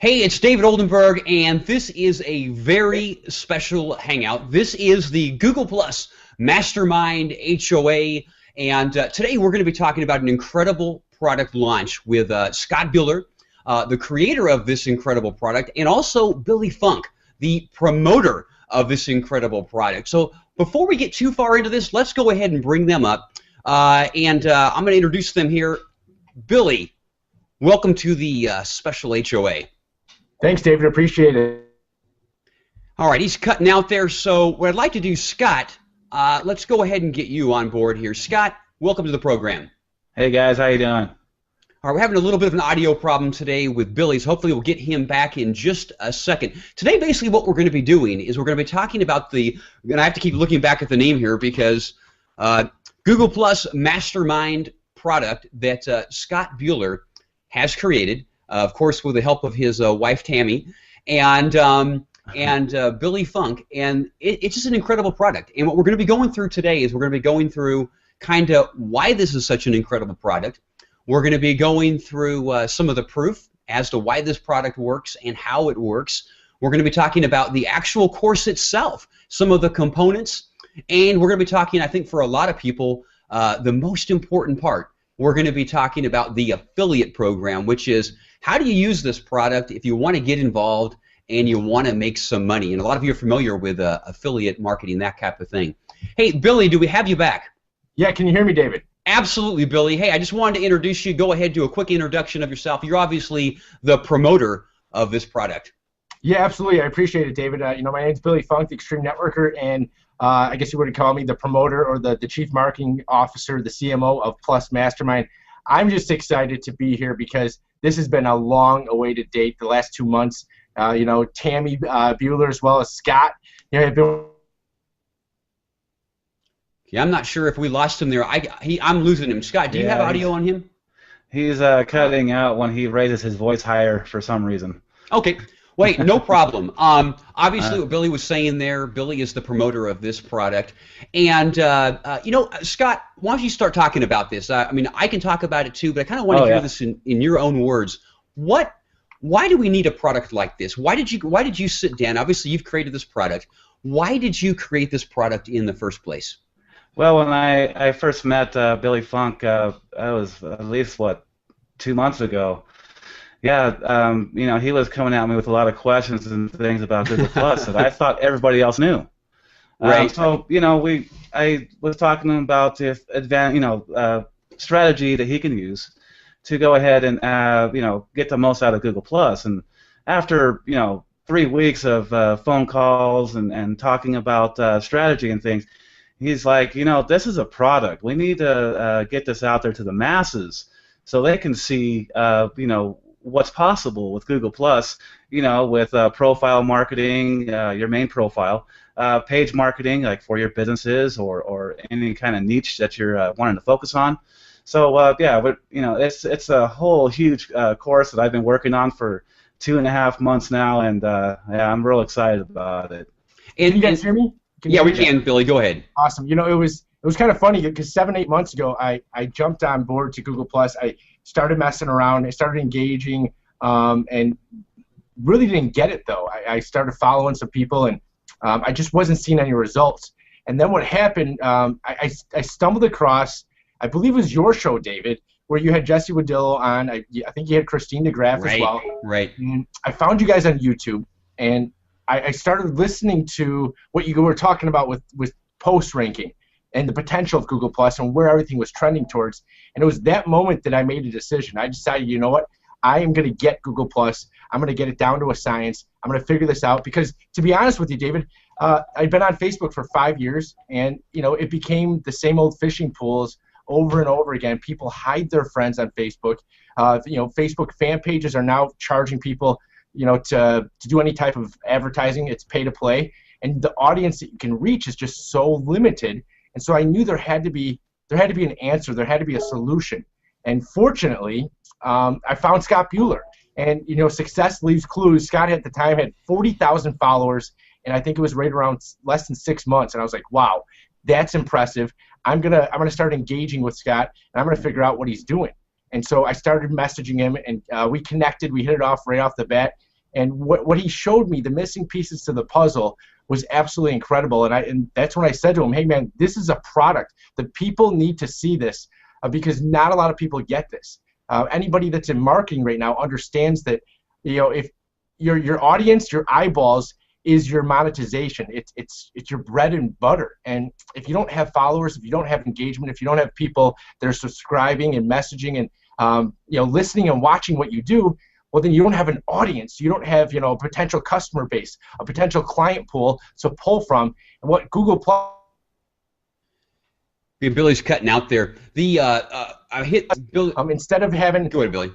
Hey, it's David Oldenburg, and this is a very special hangout. This is the Google Plus Mastermind HOA, and today we're going to be talking about an incredible product launch with Scott Bueller, the creator of this incredible product, and also Billy Funk, the promoter of this incredible product. So before we get too far into this, let's go ahead and bring them up, and I'm going to introduce them here. Billy, welcome to the special HOA. Thanks, David. Appreciate it. All right, he's cutting out there. So what I'd like to do, Scott, let's go ahead and get you on board here. Scott, welcome to the program. Hey, guys. How you doing? All right, we're having a little bit of an audio problem today with Billy's. Hopefully we'll get him back in just a second. Today, basically what we're going to be doing is we're going to be talking about the, and I have to keep looking back at the name here because Google Plus Mastermind product that Scott Bueller has created. Of course, with the help of his wife Tammy and Billy Funk, and it's just an incredible product. And what we're going to be going through today is we're going to be going through kind of why this is such an incredible product. We're going to be going through some of the proof as to why this product works and how it works. We're going to be talking about the actual course itself, some of the components, and we're going to be talking, I think, for a lot of people, the most important part. We're going to be talking about the affiliate program, which is how do you use this product if you want to get involved and you want to make some money? And a lot of you are familiar with affiliate marketing, that type of thing. Hey, Billy, do we have you back? Yeah, can you hear me, David? Absolutely, Billy. Hey, I just wanted to introduce you. Go ahead, do a quick introduction of yourself. You're obviously the promoter of this product. Yeah, absolutely. I appreciate it, David. My name's Billy Funk, the Extreme Networker, and I guess you would call me the promoter or the Chief Marketing Officer, the CMO of Plus Mastermind. I'm just excited to be here because this has been a long-awaited date. The last 2 months, Tammy Bueller as well as Scott, have been. Yeah, I'm not sure if we lost him there. I'm losing him. Scott, do you have audio on him? He's cutting out when he raises his voice higher for some reason. Okay. Wait, no problem. Obviously, what Billy was saying there, Billy is the promoter of this product. And, Scott, why don't you start talking about this? I mean, I can talk about it too, but I kind of want to hear this in your own words. Why do we need a product like this? Why did you sit down? Obviously, you've created this product. Why did you create this product in the first place? Well, when I first met Billy Funk, that was at least, 2 months ago. Yeah, he was coming at me with a lot of questions and things about Google Plus that I thought everybody else knew. Right. So, I was talking to him about this strategy that he can use to go ahead and get the most out of Google Plus. And after 3 weeks of phone calls and talking about strategy and things, he's like, this is a product. We need to get this out there to the masses so they can see, what's possible with Google Plus, with profile marketing, your main profile, page marketing, like for your businesses or any kind of niche that you're wanting to focus on. So it's a whole huge course that I've been working on for 2.5 months now, and I'm real excited about it. And can you guys hear me? We can, Billy. Go ahead. Awesome. It was kind of funny because 7-8 months ago, I jumped on board to Google Plus. I started messing around. I started engaging, and really didn't get it though. I started following some people, and I just wasn't seeing any results. And then what happened? I stumbled across, I believe it was your show, David, where you had Jesse Wadillo on. I think you had Christine DeGraff as well. Right. And I found you guys on YouTube, and I started listening to what you were talking about with post ranking and the potential of Google Plus and where everything was trending towards. And it was that moment that I made a decision. I decided, you know what? I am going to get Google Plus. I'm going to get it down to a science. I'm going to figure this out because, to be honest with you, David, I've been on Facebook for 5 years, and it became the same old fishing pools over and over again. People hide their friends on Facebook. Facebook fan pages are now charging people, to do any type of advertising. It's pay to play, and the audience that you can reach is just so limited. And so I knew there had to be an answer. There had to be a solution. And fortunately, I found Scott Bueller. And success leaves clues. Scott at the time had 40,000 followers, and I think it was right around less than 6 months. And I was like, wow, that's impressive. I'm gonna start engaging with Scott, and I'm gonna figure out what he's doing. And so I started messaging him, and we connected. We hit it off right off the bat. And what he showed me, the missing pieces to the puzzle, was absolutely incredible. And that's when I said to him, hey, man, this is a product. The people need to see this because not a lot of people get this. Anybody that's in marketing right now understands that, if your audience, your eyeballs, is your monetization. It's your bread and butter. And if you don't have followers, if you don't have engagement, if you don't have people that are subscribing and messaging and listening and watching what you do, well, then you don't have an audience. You don't have a potential customer base, a potential client pool to pull from. And what Google Plus. Billy's cutting out there. I hit Billy. Instead of having. Go ahead, Billy.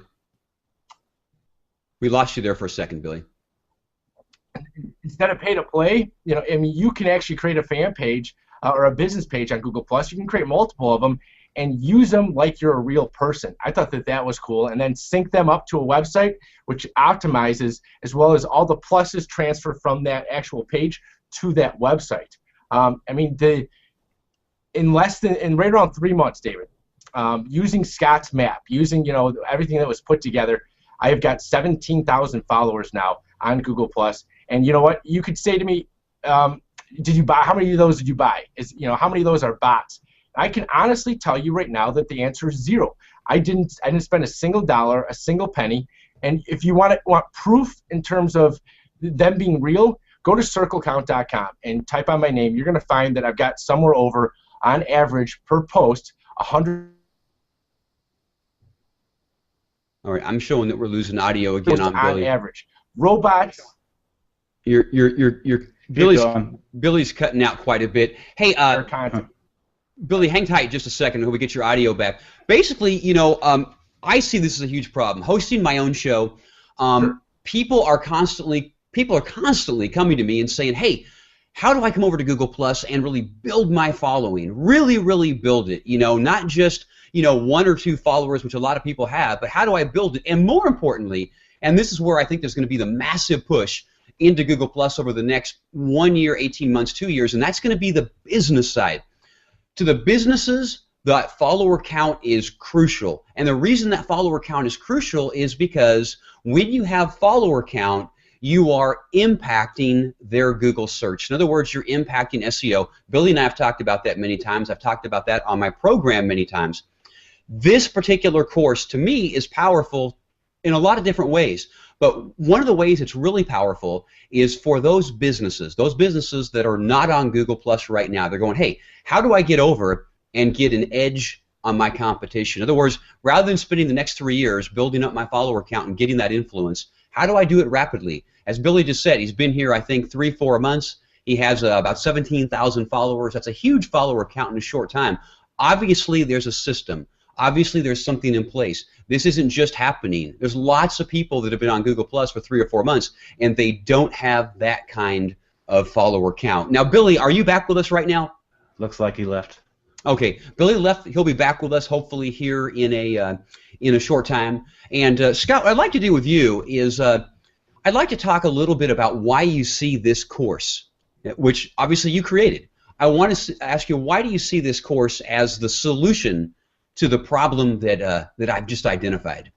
We lost you there for a second, Billy. Instead of pay to play, you can actually create a fan page or a business page on Google Plus. You can create multiple of them and use them like you're a real person. I thought that was cool. And then sync them up to a website which optimizes, as well as all the pluses transfer from that actual page to that website. In right around 3 months, David, using Scott's map, using everything that was put together, I have got 17,000 followers now on Google Plus. And you know what? You could say to me, did you buy? How many of those did you buy? How many of those are bots? I can honestly tell you right now that the answer is zero. I didn't spend a single dollar, a single penny. And if you want proof in terms of them being real, go to circlecount.com and type on my name. You're going to find that I've got somewhere over, on average, per post, 100. All right, I'm showing that we're losing audio again on Billy. On average, robots. Billy's cutting out quite a bit. Hey, Billy, hang tight just a second until we get your audio back. Basically, I see this as a huge problem. Hosting my own show, people are constantly coming to me and saying, hey, how do I come over to Google Plus and really build my following? Really, really build it. Not just, 1 or 2 followers, which a lot of people have, but how do I build it? And more importantly, and this is where I think there's going to be the massive push into Google Plus over the next 1 year, 18 months, 2 years, and that's going to be the business side. To the businesses, that follower count is crucial. And the reason that follower count is crucial is because when you have follower count, you are impacting their Google search. In other words, you're impacting SEO. Billy and I have talked about that many times. I've talked about that on my program many times. This particular course, to me, is powerful in a lot of different ways. But one of the ways it's really powerful is for those businesses that are not on Google Plus right now. They're going, hey, how do I get over and get an edge on my competition? In other words, rather than spending the next 3 years building up my follower count and getting that influence, how do I do it rapidly? As Billy just said, he's been here, I think, 3-4 months. He has about 17,000 followers. That's a huge follower count in a short time. Obviously, there's a system. Obviously, there's something in place. This isn't just happening. There's lots of people that have been on Google Plus for 3 or 4 months, and they don't have that kind of follower count. Now, Billy, are you back with us right now? Looks like he left. Okay, Billy left. He'll be back with us hopefully here in a short time. And Scott, what I'd like to do with you is I'd like to talk a little bit about why you see this course, which obviously you created. I want to ask you, why do you see this course as the solution to the problem that I've just identified?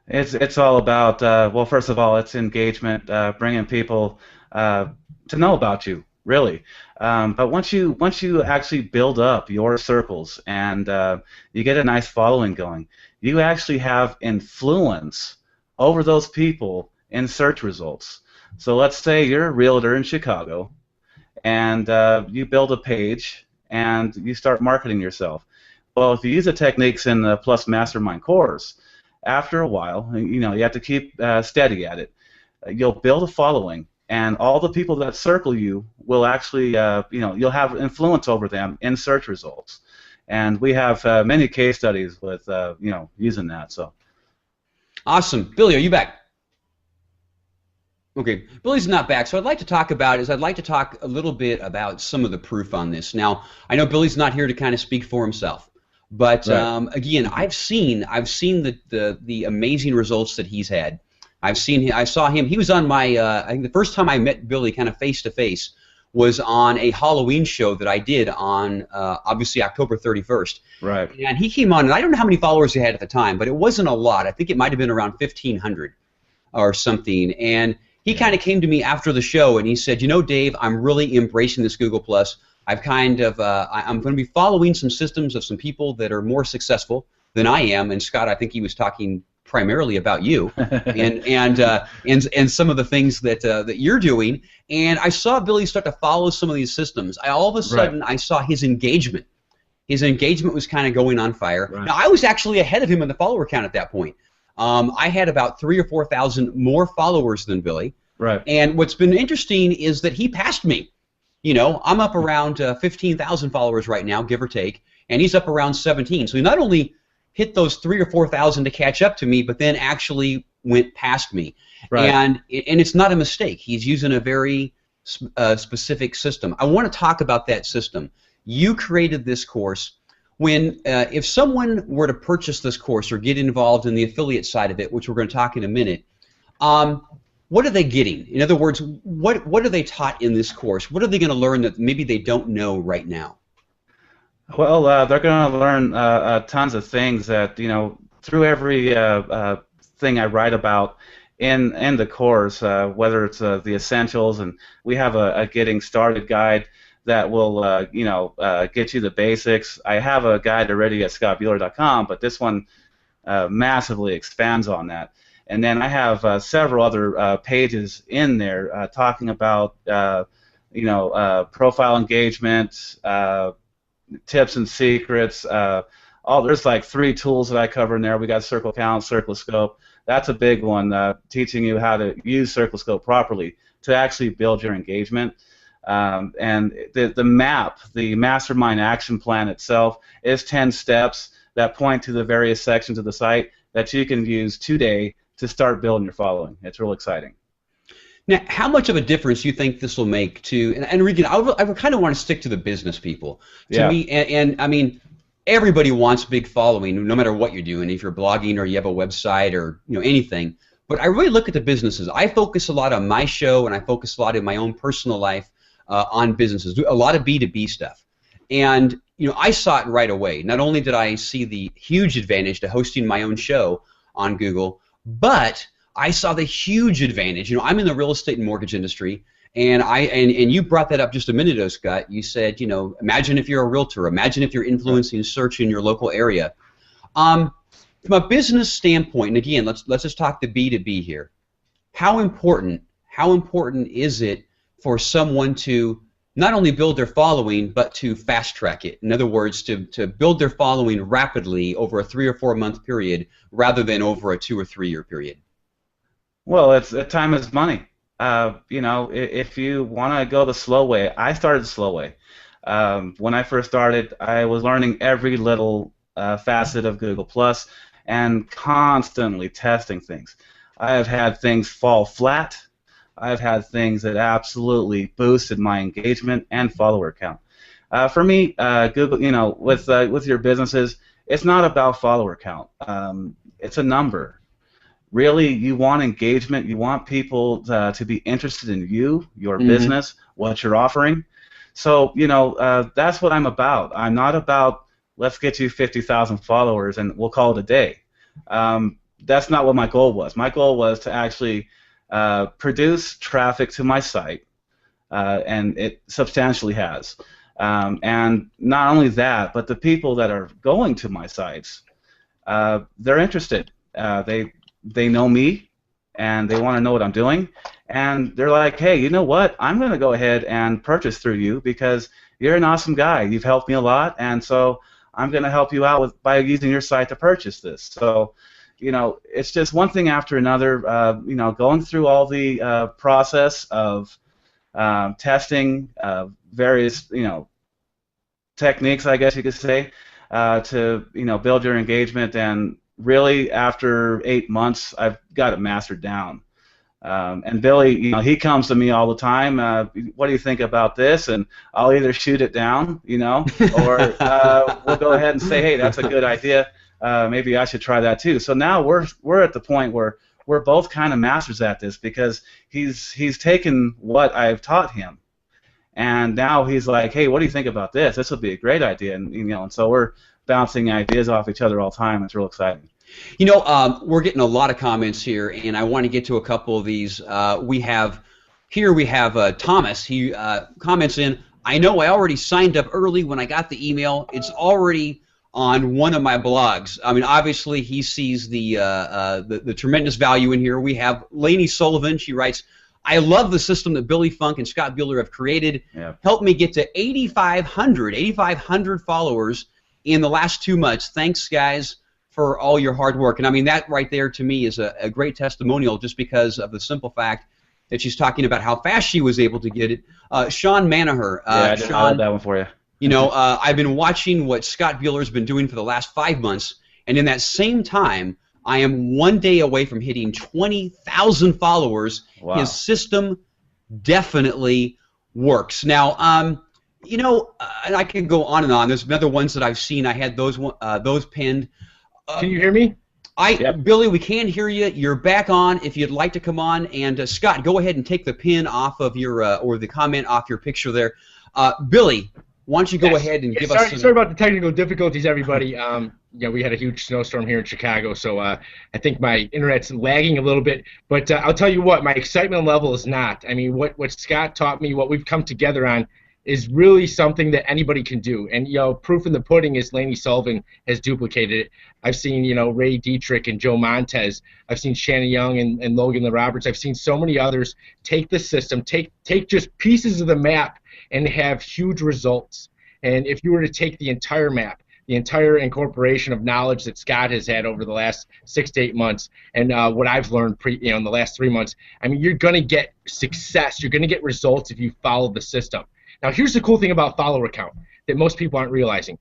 It's all about well, first of all, it's engagement, bringing people to know about you, really. But once you actually build up your circles and you get a nice following going, you actually have influence over those people in search results. So let's say you're a realtor in Chicago, and you build a page and you start marketing yourself. Well, if you use the techniques in the Plus Mastermind course, after a while, you have to keep steady at it. You'll build a following, and all the people that circle you will actually, you'll have influence over them in search results. And we have many case studies with, using that. So. Awesome, Billy. Are you back? Okay, Billy's not back, so I'd like to talk a little bit about some of the proof on this. Now, I know Billy's not here to kind of speak for himself, but right. Again, I've seen the amazing results that he's had. I saw him. He was on my. I think the first time I met Billy, kind of face to face, was on a Halloween show that I did on obviously October 31st. Right. And he came on, and I don't know how many followers he had at the time, but it wasn't a lot. I think it might have been around 1,500. or something, and he kind of came to me after the show and he said, you know, Dave, I'm really embracing this Google Plus. I've kind of I'm going to be following some systems of some people that are more successful than I am. And Scott, I think he was talking primarily about you and some of the things that you're doing. And I saw Billy start to follow some of these systems. All of a sudden, I saw his engagement. His engagement was kind of going on fire. Right. Now, I was actually ahead of him in the follower count at that point. I had about 3,000 or 4,000 more followers than Billy. Right. And what's been interesting is that he passed me. You know, I'm up around 15,000 followers right now, give or take, and he's up around 17. So he not only hit those 3,000 or 4,000 to catch up to me, but then actually went past me. Right. And it's not a mistake. He's using a very specific system. I want to talk about that system. You created this course. If someone were to purchase this course or get involved in the affiliate side of it, which we're going to talk in a minute, what are they getting? In other words, what are they taught in this course? What are they going to learn that maybe they don't know right now? Well, they're going to learn tons of things that, you know, through every thing I write about in the course, whether it's the essentials, and we have a getting started guide that will, you know, get you the basics. I have a guide already at scottbueller.com, but this one massively expands on that. And then I have several other pages in there talking about, you know, profile engagement, tips and secrets. There's like 3 tools that I cover in there. We got Circle Count, CircleScope. That's a big one, teaching you how to use CircleScope properly to actually build your engagement. And the map, the Mastermind action plan itself, is 10 steps that point to the various sections of the site that you can use today to start building your following. It's real exciting. Now, how much of a difference do you think this will make to, and Regan, I would kind of want to stick to the business people. To me, and I mean, everybody wants big following, no matter what you're doing, if you're blogging or you have a website or, you know, anything. But I really look at the businesses. I focus a lot on my show, and I focus a lot in my own personal life on businesses, a lot of B2B stuff. And, you know, I saw it right away. Not only did I see the huge advantage to hosting my own show on Google, but I saw the huge advantage. You know, I'm in the real estate and mortgage industry, and you brought that up just a minute ago, Scott. You said, you know, imagine if you're a realtor, imagine if you're influencing search in your local area. From a business standpoint, and again, let's just talk the B2B here. How important is it for someone to not only build their following, but to fast track it? In other words, to build their following rapidly over a 3 or 4 month period rather than over a 2 or 3 year period? Well, time is money. You know, if you want to go the slow way, I started the slow way. When I first started, I was learning every little facet of Google Plus and constantly testing things. I have had things fall flat. I've had things that absolutely boosted my engagement and follower count. For me, Google, you know, with your businesses, it's not about follower count. It's a number. Really, you want engagement. You want people to be interested in you, your business, what you're offering. So, you know, that's what I'm about. I'm not about let's get you 50,000 followers and we'll call it a day. That's not what my goal was. My goal was to actually produce traffic to my site, and it substantially has. And not only that, but the people that are going to my sites, they're interested. They know me, and they want to know what I'm doing, and they're like, hey, you know what? I'm going to go ahead and purchase through you because you're an awesome guy. You've helped me a lot, and so I'm going to help you out by using your site to purchase this. So, you know, it's just one thing after another, you know, going through all the process of testing various, you know, techniques, I guess you could say, to, you know, build your engagement. And really, after 8 months, I've got it mastered down. And Billy, you know, he comes to me all the time. What do you think about this? And I'll either shoot it down, you know, or we'll go ahead and say, hey, that's a good idea. Maybe I should try that too. So now we're at the point where we're both kind of masters at this because he's taken what I've taught him, and now he's like, hey, what do you think about this? This would be a great idea, and you know, and so we're bouncing ideas off each other all the time. It's real exciting. You know, we're getting a lot of comments here, and I want to get to a couple of these. We have Thomas. He comments in, I know I already signed up early when I got the email. It's already on one of my blogs. I mean, obviously, he sees the tremendous value in here. We have Lainey Sullivan. She writes, I love the system that Billy Funk and Scott Bueller have created. Yeah. Helped me get to 8,500 followers in the last 2 months. Thanks, guys, for all your hard work. And I mean, that right there to me is a great testimonial just because of the simple fact that she's talking about how fast she was able to get it. Sean Manaher. I didn't have that one for you. You know, I've been watching what Scott Bueller's been doing for the last 5 months, and in that same time, I am 1 day away from hitting 20,000 followers. Wow. His system definitely works. Now, you know, and I can go on and on. There's other ones that I've seen. I had those pinned. Can you hear me? Yep. Billy, we can't hear you. You're back on. If you'd like to come on, and Scott, go ahead and take the pin off of your or the comment off your picture there. Billy, why don't you go ahead and give us? Sorry about the technical difficulties, everybody. Yeah, we had a huge snowstorm here in Chicago, so I think my internet's lagging a little bit. But I'll tell you what, my excitement level is not. I mean, what Scott taught me, what we've come together on, is really something that anybody can do. And, you know, proof in the pudding is Lainey Sullivan has duplicated it. I've seen, you know, Ray Dietrich and Joe Montez. I've seen Shannon Young and Logan Roberts. I've seen so many others take the system, take just pieces of the map and have huge results. And if you were to take the entire map, the entire incorporation of knowledge that Scott has had over the last 6 to 8 months, and what I've learned in the last 3 months, I mean, you're going to get success. You're going to get results if you follow the system. Now, here's the cool thing about follower count that most people aren't realizing.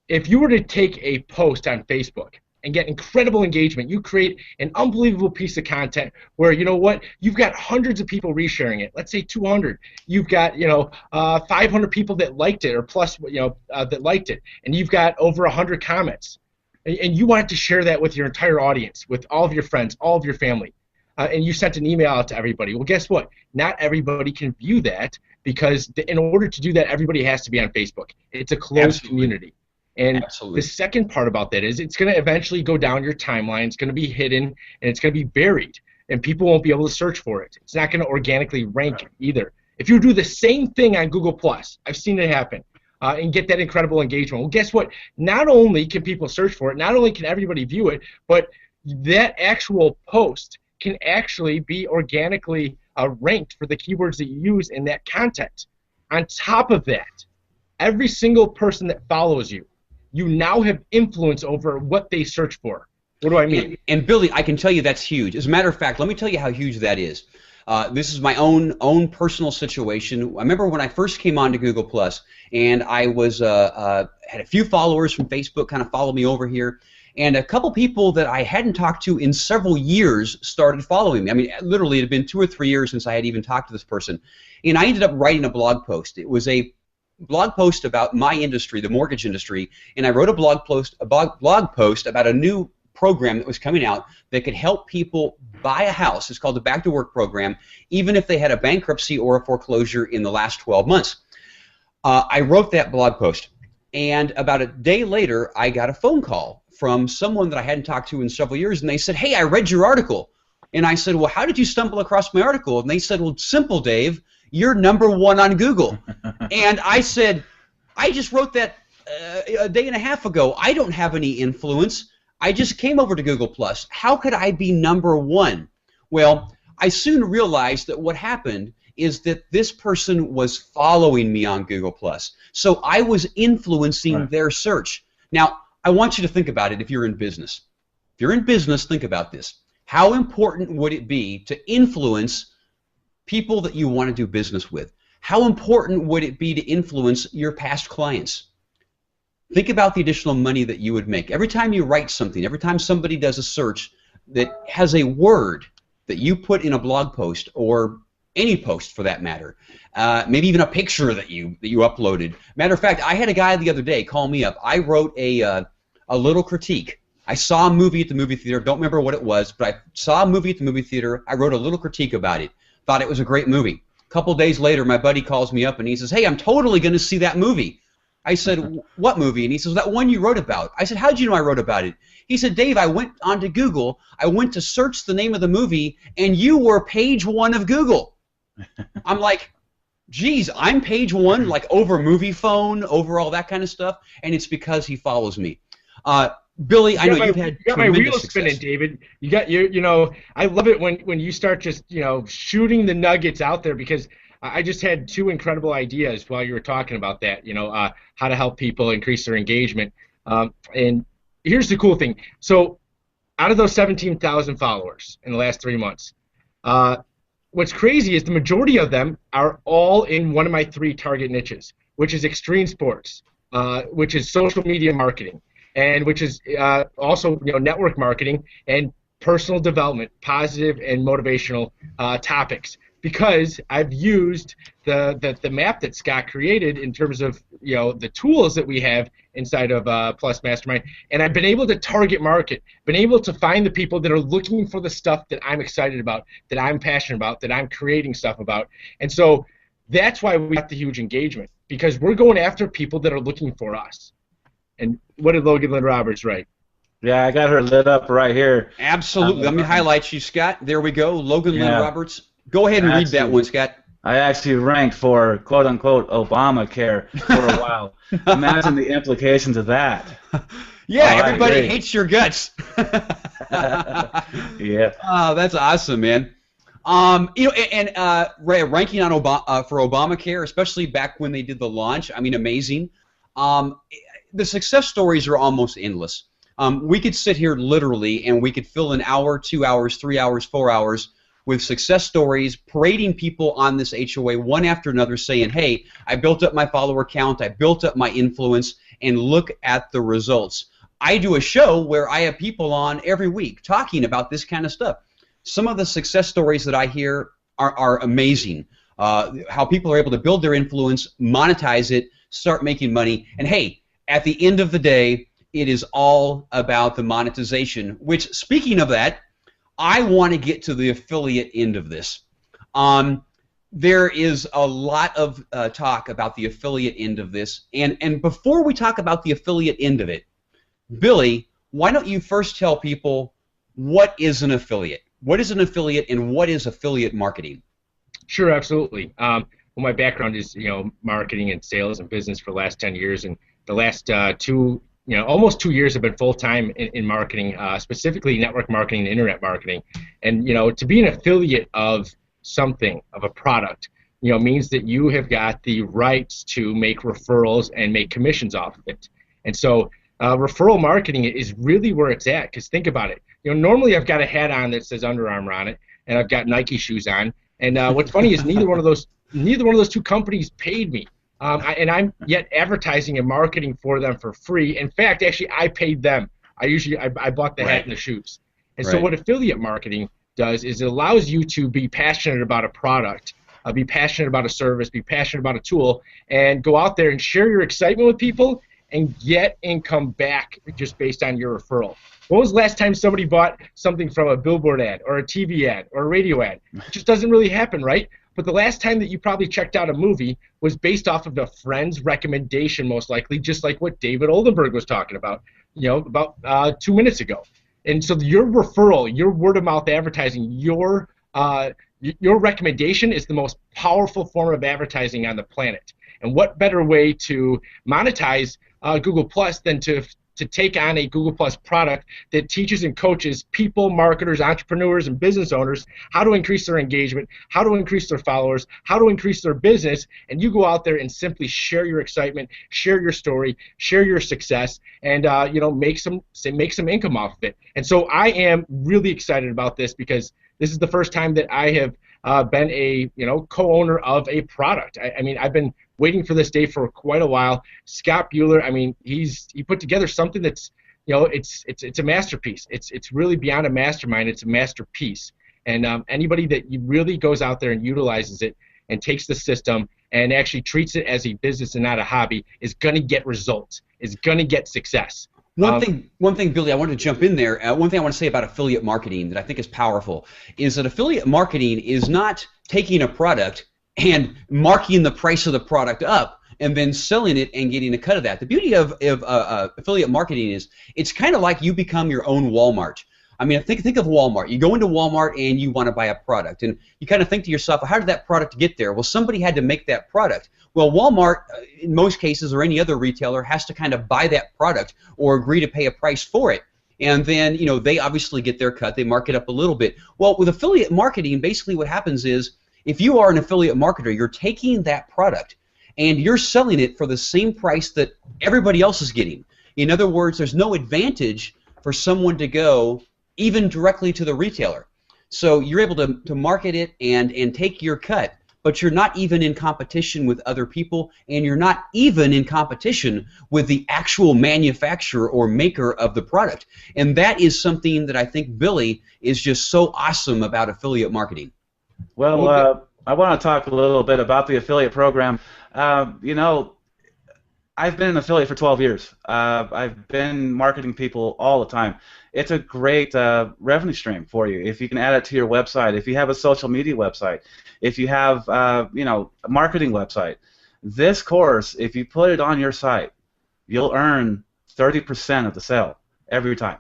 If you were to take a post on Facebook and get incredible engagement, you create an unbelievable piece of content where, you know what, you've got hundreds of people resharing it. Let's say 200. You've got, you know, 500 people that liked it or plus, you know, that liked it. And you've got over 100 comments. And you wanted to share that with your entire audience, with all of your friends, all of your family. And you sent an email out to everybody. Well, guess what? Not everybody can view that because in order to do that, everybody has to be on Facebook. It's a closed community. And the second part about that is it's going to eventually go down your timeline. It's going to be hidden, and it's going to be buried, and people won't be able to search for it. It's not going to organically rank either. If you do the same thing on Google+, I've seen it happen, and get that incredible engagement. Well, guess what? Not only can people search for it, not only can everybody view it, but that actual post can actually be organically ranked for the keywords that you use in that content. On top of that, every single person that follows you, you now have influence over what they search for. What do I mean? And Billy, I can tell you that's huge. As a matter of fact, let me tell you how huge that is. This is my own personal situation. I remember when I first came on to Google+, and I was had a few followers from Facebook kind of follow me over here, and a couple people that I hadn't talked to in several years started following me. I mean, literally, it had been 2 or 3 years since I had even talked to this person, and I ended up writing a blog post. It was a blog post about my industry, the mortgage industry, and I wrote a blog post about a new program that was coming out that could help people buy a house. It's called the Back to Work program, even if they had a bankruptcy or a foreclosure in the last 12 months. I wrote that blog post, and about a day later, I got a phone call from someone that I hadn't talked to in several years, and they said, "Hey, I read your article." And I said, "Well, how did you stumble across my article?" And they said, "Well, it's simple, Dave. You're #1 on Google." And I said, "I just wrote that a day and a half ago. I don't have any influence. I just came over to Google+. How could I be #1? Well, I soon realized that what happened is that this person was following me on Google+. So I was influencing their search. Now, I want you to think about it if you're in business. If you're in business, think about this. How important would it be to influence people that you want to do business with? How important would it be to influence your past clients? Think about the additional money that you would make. Every time you write something, every time somebody does a search that has a word that you put in a blog post or any post for that matter, maybe even a picture that you uploaded. Matter of fact, I had a guy the other day call me up. I wrote a little critique. I saw a movie at the movie theater. Don't remember what it was, but I saw a movie at the movie theater. I wrote a little critique about it. Thought it was a great movie. A couple days later, my buddy calls me up and he says, "Hey, I'm totally going to see that movie." I said, what movie? And he says, that one you wrote about. I said, how did you know I wrote about it? He said, Dave, I went onto Google, I went to search the name of the movie, and you were page 1 of Google. I'm like, geez, I'm page 1, like over movie phone, over all that kind of stuff, and it's because he follows me. Billy, I know you've had you got my tremendous wheels success. spinning, David. You got you know, I love it when you start just shooting the nuggets out there, because I just had 2 incredible ideas while you were talking about that. How to help people increase their engagement. And here's the cool thing. So out of those 17,000 followers in the last 3 months, what's crazy is the majority of them are all in one of my 3 target niches, which is extreme sports, which is social media marketing, and which is also network marketing and personal development, positive and motivational topics. Because I've used the map that Scott created in terms of the tools that we have inside of Plus Mastermind, and I've been able to target market, been able to find the people that are looking for the stuff that I'm excited about, that I'm passionate about, that I'm creating stuff about. And so that's why we got the huge engagement, because we're going after people that are looking for us. And what did Logan Lynn Roberts write? Yeah, I got her lit up right here. Absolutely. Let me highlight you, Scott. There we go. Logan Lynn Roberts. Go ahead and read that one, Scott. I actually ranked for quote-unquote Obamacare for a while. Imagine the implications of that. Yeah, everybody hates your guts. Yeah. Oh, that's awesome, man. Ranking on for Obamacare, especially back when they did the launch, I mean, amazing. The success stories are almost endless. We could sit here literally and we could fill an hour, 2 hours, 3 hours, 4 hours with success stories, parading people on this HOA one after another, saying, hey, I built up my follower count, I built up my influence, and look at the results. I do a show where I have people on every week talking about this kind of stuff. Some of the success stories that I hear are amazing. How people are able to build their influence, monetize it, start making money, and hey, at the end of the day, it is all about the monetization, which, speaking of that, I want to get to the affiliate end of this. There is a lot of talk about the affiliate end of this, and before we talk about the affiliate end of it, Billy, why don't you first tell people what is an affiliate? What is an affiliate, and what is affiliate marketing? Sure, absolutely. Well, my background is marketing and sales and business for the last 10 years, and the last almost 2 years have been full-time in marketing, specifically network marketing and internet marketing. And to be an affiliate of something, of a product, means that you have got the rights to make referrals and make commissions off of it. And so referral marketing is really where it's at, because think about it. Normally I've got a hat on that says Under Armour on it, and I've got Nike shoes on. And what's funny is neither one of those 2 companies paid me. And I'm yet advertising and marketing for them for free. In fact, actually, I paid them. I bought the hat and the shoes. And so what affiliate marketing does is it allows you to be passionate about a product, be passionate about a service, be passionate about a tool, and go out there and share your excitement with people and get income back just based on your referral. When was the last time somebody bought something from a billboard ad or a TV ad or a radio ad? It just doesn't really happen, right? But the last time that you probably checked out a movie was based off of a friend's recommendation, most likely, just like what David Oldenburg was talking about, about 2 minutes ago. And so your referral, your word-of-mouth advertising, your recommendation is the most powerful form of advertising on the planet. And what better way to monetize Google Plus than to take on a Google Plus product that teaches and coaches people, marketers, entrepreneurs, and business owners how to increase their engagement, how to increase their followers, how to increase their business, and you go out there and simply share your excitement, share your story, share your success, and make some income off of it. And so I am really excited about this, because this is the first time that I have been a co-owner of a product. I mean, I've been waiting for this day for quite a while. Scott Bueller, I mean, he put together something that's it's a masterpiece. It's really beyond a mastermind. It's a masterpiece. And anybody that really goes out there and utilizes it and takes the system and actually treats it as a business and not a hobby is going to get results. Is going to get success. One thing, Billy, I wanted to jump in there. One thing I want to say about affiliate marketing that I think is powerful is that affiliate marketing is not taking a product and marking the price of the product up and then selling it and getting a cut of that. The beauty of affiliate marketing is it's kind of like you become your own Walmart. I mean, think of Walmart. You go into Walmart and you want to buy a product, and you kind of think to yourself, well, how did that product get there? Well, somebody had to make that product. Well, Walmart, in most cases, or any other retailer, has to kind of buy that product or agree to pay a price for it. And then, they obviously get their cut. They mark it up a little bit. Well, with affiliate marketing, basically what happens is if you are an affiliate marketer, you're taking that product and you're selling it for the same price that everybody else is getting. In other words, there's no advantage for someone to go even directly to the retailer. So you're able to market it and take your cut, but you're not even in competition with other people, and you're not even in competition with the actual manufacturer or maker of the product. And that is something that I think, Billy, is just so awesome about affiliate marketing. Well, I want to talk a little bit about the affiliate program. I've been an affiliate for 12 years. I've been marketing people all the time. It's a great revenue stream for you if you can add it to your website, if you have a social media website, if you have a marketing website. This course, if you put it on your site, you'll earn 30% of the sale every time.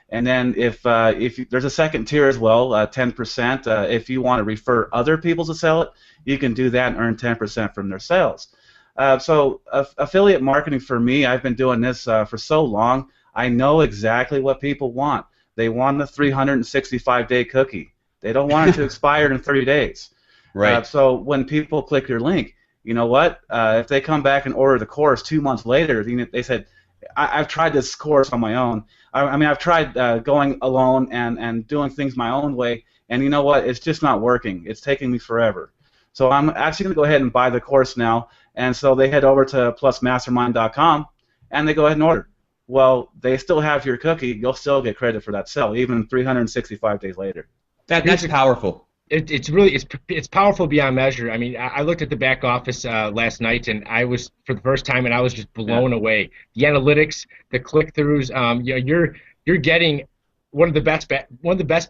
And then if there's a second tier as well, 10%. If you want to refer other people to sell it, you can do that and earn 10% from their sales. So affiliate marketing for me, I've been doing this for so long. I know exactly what people want. They want the 365-day cookie. They don't want it to expire in 30 days. Right. So when people click your link, you know what? If they come back and order the course 2 months later, they said, I've tried this course on my own. I mean, I've tried going alone and doing things my own way, and you know what? It's just not working. It's taking me forever. So I'm actually going to go ahead and buy the course now. And so they head over to plusmastermind.com and they go ahead and order. Well, they still have your cookie. You'll still get credit for that sale, even 365 days later. That's powerful. It's powerful beyond measure. I mean, I looked at the back office last night, and I was for the first time, and I was just blown away. The analytics, the click-throughs. You're getting one of the best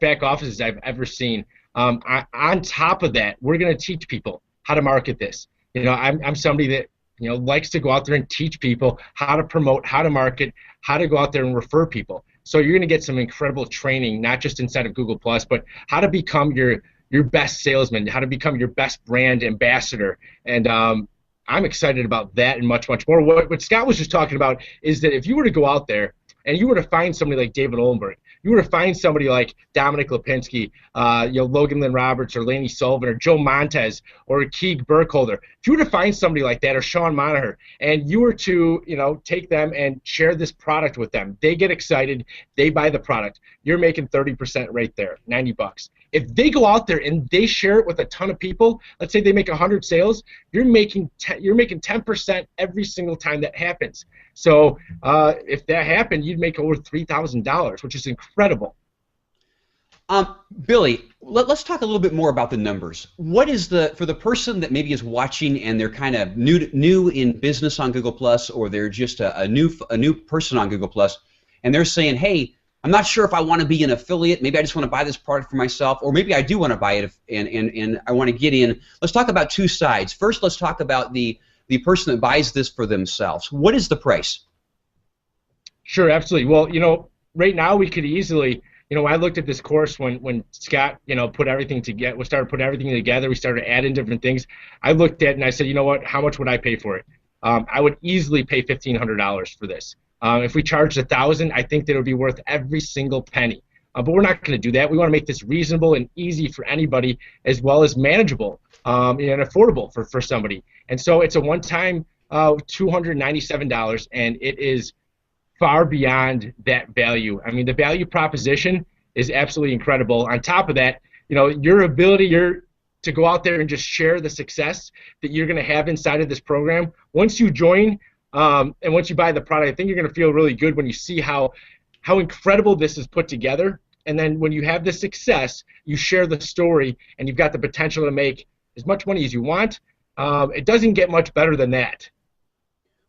back offices I've ever seen. On top of that, we're going to teach people how to market this. I'm somebody that likes to go out there and teach people how to promote, how to market, how to go out there and refer people. So you're going to get some incredible training, not just inside of Google+, but how to become your best salesman, how to become your best brand ambassador. And I'm excited about that and much, much more. What Scott was just talking about is that if you were to go out there and you were to find somebody like David Oldenburg, you were to find somebody like Dominic Lipinski, Logan Lynn Roberts, or Laney Sullivan, or Joe Montez, or Keeg Burkholder. If you were to find somebody like that, or Sean Monaher, and you were to take them and share this product with them, they get excited, they buy the product. You're making 30% right there, $90. If they go out there and they share it with a ton of people, let's say they make 100 sales, you're making 10% every single time that happens. So if that happened, you'd make over $3,000, which is incredible. Billy, let's talk a little bit more about the numbers. What is for the person that maybe is watching and they're kind of new in business on Google+, or they're just a new person on Google+, and they're saying, hey, I'm not sure if I want to be an affiliate. Maybe I just want to buy this product for myself, or maybe I do want to buy it and I want to get in. Let's talk about two sides. First, let's talk about the person that buys this for themselves. What is the price? Sure, absolutely. Well, right now we could easily, I looked at this course when Scott, put everything together. We started putting everything together. We started adding different things. I looked at it and I said, you know what? How much would I pay for it? I would easily pay $1,500 for this. If we charged $1,000, I think that it would be worth every single penny. But we're not going to do that. We want to make this reasonable and easy for anybody, as well as manageable and affordable for somebody. And so it's a one-time $297, and it is far beyond that value. I mean, the value proposition is absolutely incredible. On top of that, your ability to go out there and just share the success that you're going to have inside of this program. Once you join and once you buy the product, I think you're going to feel really good when you see how incredible this is put together. And then when you have the success, you share the story, and you've got the potential to make as much money as you want. It doesn't get much better than that.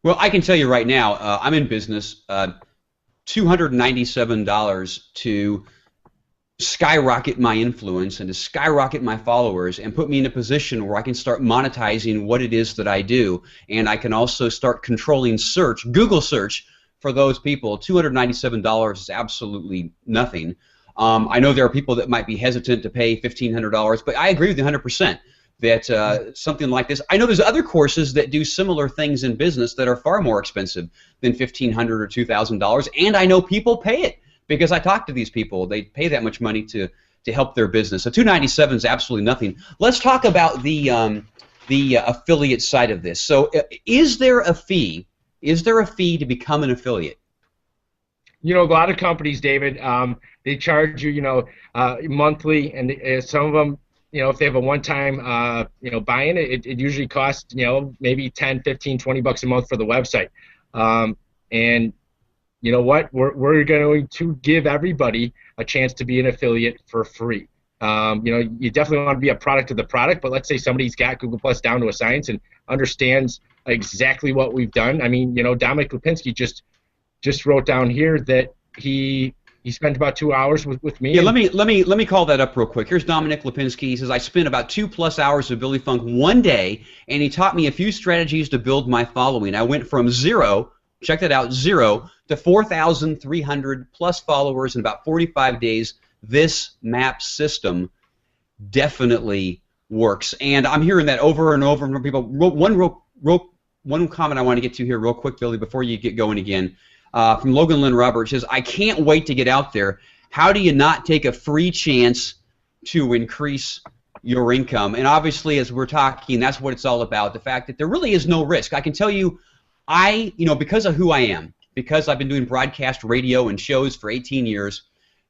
Well, I can tell you right now, I'm in business. $297 to skyrocket my influence and to skyrocket my followers and put me in a position where I can start monetizing what it is that I do, and I can also start controlling search, Google search, for those people. $297 is absolutely nothing. I know there are people that might be hesitant to pay $1,500, but I agree with you 100% that something like this. I know there's other courses that do similar things in business that are far more expensive than $1,500 or $2,000, and I know people pay it because I talk to these people. They pay that much money to help their business. So $297 is absolutely nothing. Let's talk about the affiliate side of this. So is there a fee? Is there a fee to become an affiliate? You know, a lot of companies, David, they charge you, monthly, and some of them, if they have a one-time, buy-in, it usually costs, maybe 10, 15, 20 bucks a month for the website. And you know what? We're going to give everybody a chance to be an affiliate for free. You definitely want to be a product of the product, but let's say somebody's got Google Plus down to a science and understands exactly what we've done. I mean, Dominic Lipinski just wrote down here that he spent about 2 hours with me. Yeah, let me call that up real quick. Here's Dominic Lipinski. He says, I spent about 2+ hours with Billy Funk one day, and he taught me a few strategies to build my following. I went from zero, check that out, zero, to 4,300 plus followers in about 45 days. This map system definitely works. And I'm hearing that over and over from people. One comment I want to get to here real quick, Billy, before you get going again. From Logan Lynn Roberts says, I can't wait to get out there. How do you not take a free chance to increase your income? And obviously, as we're talking, that's what it's all about, the fact that there really is no risk. I can tell you, because of who I am, because I've been doing broadcast radio and shows for 18 years,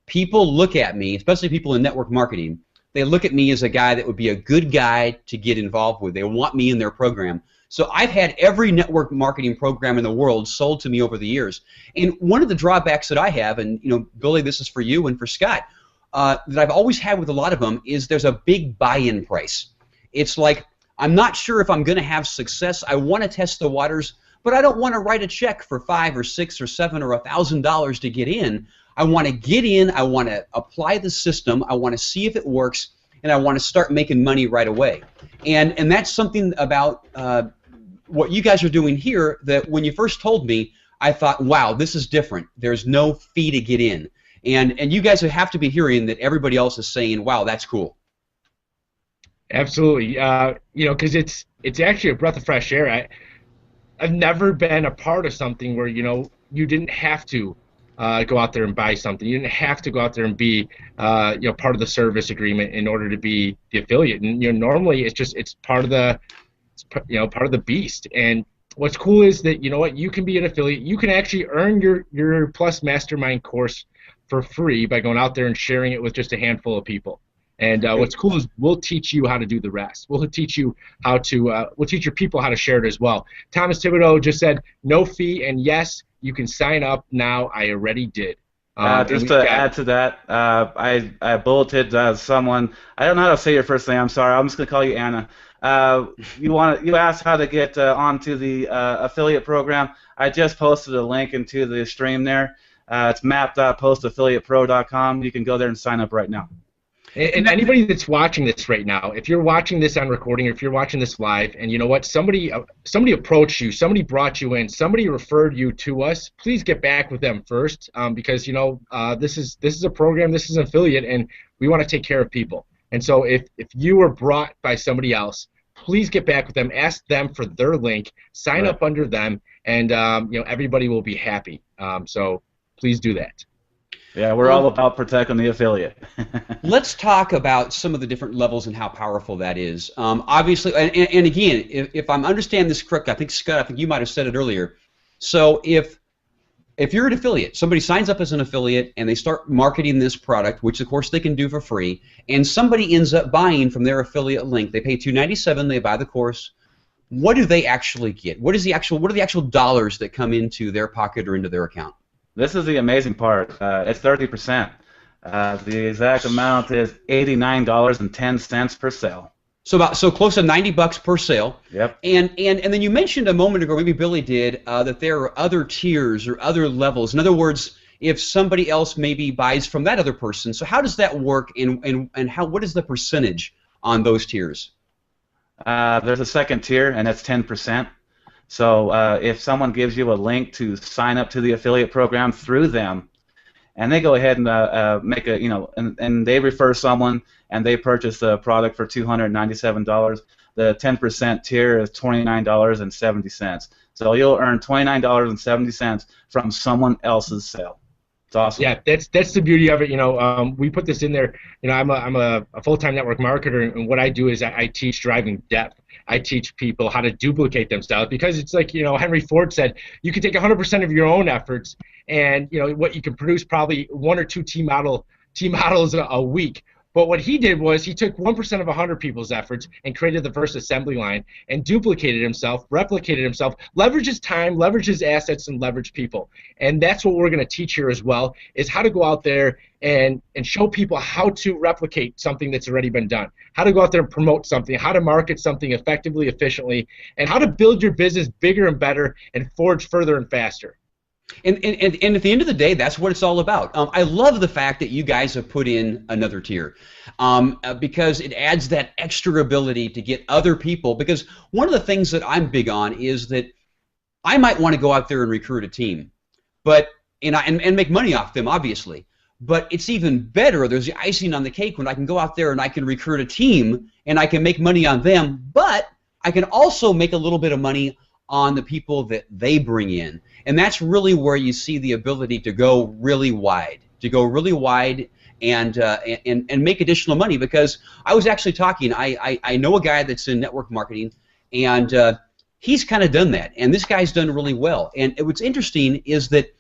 people look at me, especially people in network marketing, they look at me as a guy that would be a good guy to get involved with. They want me in their program. So I've had every network marketing program in the world sold to me over the years. And one of the drawbacks that I have, and Billy, this is for you and for Scott, that I've always had with a lot of them is there's a big buy-in price. It's like, I'm not sure if I'm going to have success. I want to test the waters, but I don't want to write a check for $5 or $6 or $7 or $1,000 to get in. I want to get in. I want to apply the system. I want to see if it works, and I want to start making money right away. And that's something about what you guys are doing here that when you first told me, I thought, wow, this is different. There's no fee to get in. And you guys have to be hearing that everybody else is saying, wow, that's cool. Absolutely. Because it's actually a breath of fresh air. I've never been a part of something where, you didn't have to go out there and buy something. You didn't have to go out there and be, part of the service agreement in order to be the affiliate. And normally it's part of the, part of the beast. And what's cool is that you can be an affiliate. You can actually earn your Plus Mastermind course for free by going out there and sharing it with just a handful of people. And what's cool is we'll teach you how to do the rest. We'll teach you how to. We'll teach your people how to share it as well. Thomas Thibodeau just said no fee, and yes, you can sign up now. I already did. Just to add to that, I bulleted someone. I don't know how to say your first name. I'm sorry. I'm just gonna call you Anna. You asked how to get onto the affiliate program. I just posted a link into the stream there. It's map.postaffiliatepro.com. You can go there and sign up right now. And anybody that's watching this right now, if you're watching this on recording or if you're watching this live, and you know what, somebody approached you, somebody brought you in, somebody referred you to us, please get back with them first, because this is a program, this is an affiliate, and we want to take care of people. And so if you were brought by somebody else, please get back with them, ask them for their link, sign up under them, and everybody will be happy. So please do that. Yeah, we're all about protecting the affiliate. Let's talk about some of the different levels and how powerful that is. Obviously, and again, if I'm understanding this correctly, I think Scott, you might have said it earlier. So if you're an affiliate, somebody signs up as an affiliate and they start marketing this product, which of course they can do for free, and somebody ends up buying from their affiliate link, they pay $297, they buy the course. What do they actually get? What are the actual dollars that come into their pocket or into their account? This is the amazing part. It's 30%. The exact amount is $89.10 per sale. So close to $90 per sale. Yep. And then you mentioned a moment ago, maybe Billy did, that there are other tiers or other levels. In other words, if somebody else maybe buys from that other person. So how does that work, and what is the percentage on those tiers? There's a second tier, and that's 10%. So if someone gives you a link to sign up to the affiliate program through them, and they go ahead and make a, and they refer someone, and they purchase the product for $297, the 10% tier is $29.70. So you'll earn $29.70 from someone else's sale. It's awesome. Yeah, that's the beauty of it. We put this in there. I'm a full-time network marketer, and what I do is I teach driving depth. I teach people how to duplicate themselves, because it's like Henry Ford said, you can take 100% of your own efforts, and what you can produce probably 1 or 2 T models a week. But what he did was he took 1% of 100 people's efforts and created the first assembly line and duplicated himself, replicated himself, leveraged his time, leveraged his assets, and leveraged people. And that's what we're going to teach here as well, is how to go out there and show people how to replicate something that's already been done, how to go out there and promote something, how to market something effectively, efficiently, and how to build your business bigger and better and forge further and faster. And at the end of the day, that's what it's all about. I love the fact that you guys have put in another tier, because it adds that extra ability to get other people. Because one of the things that I'm big on is that I might want to go out there and recruit a team, but and make money off them, obviously. But it's even better. There's the icing on the cake when I can go out there and I can recruit a team and I can make money on them, but I can also make a little bit of money on the people that they bring in. And that's really where you see the ability to go really wide, and make additional money. Because I was actually talking, I know a guy that's in network marketing, and he's kind of done that, and this guy's done really well. And what's interesting is that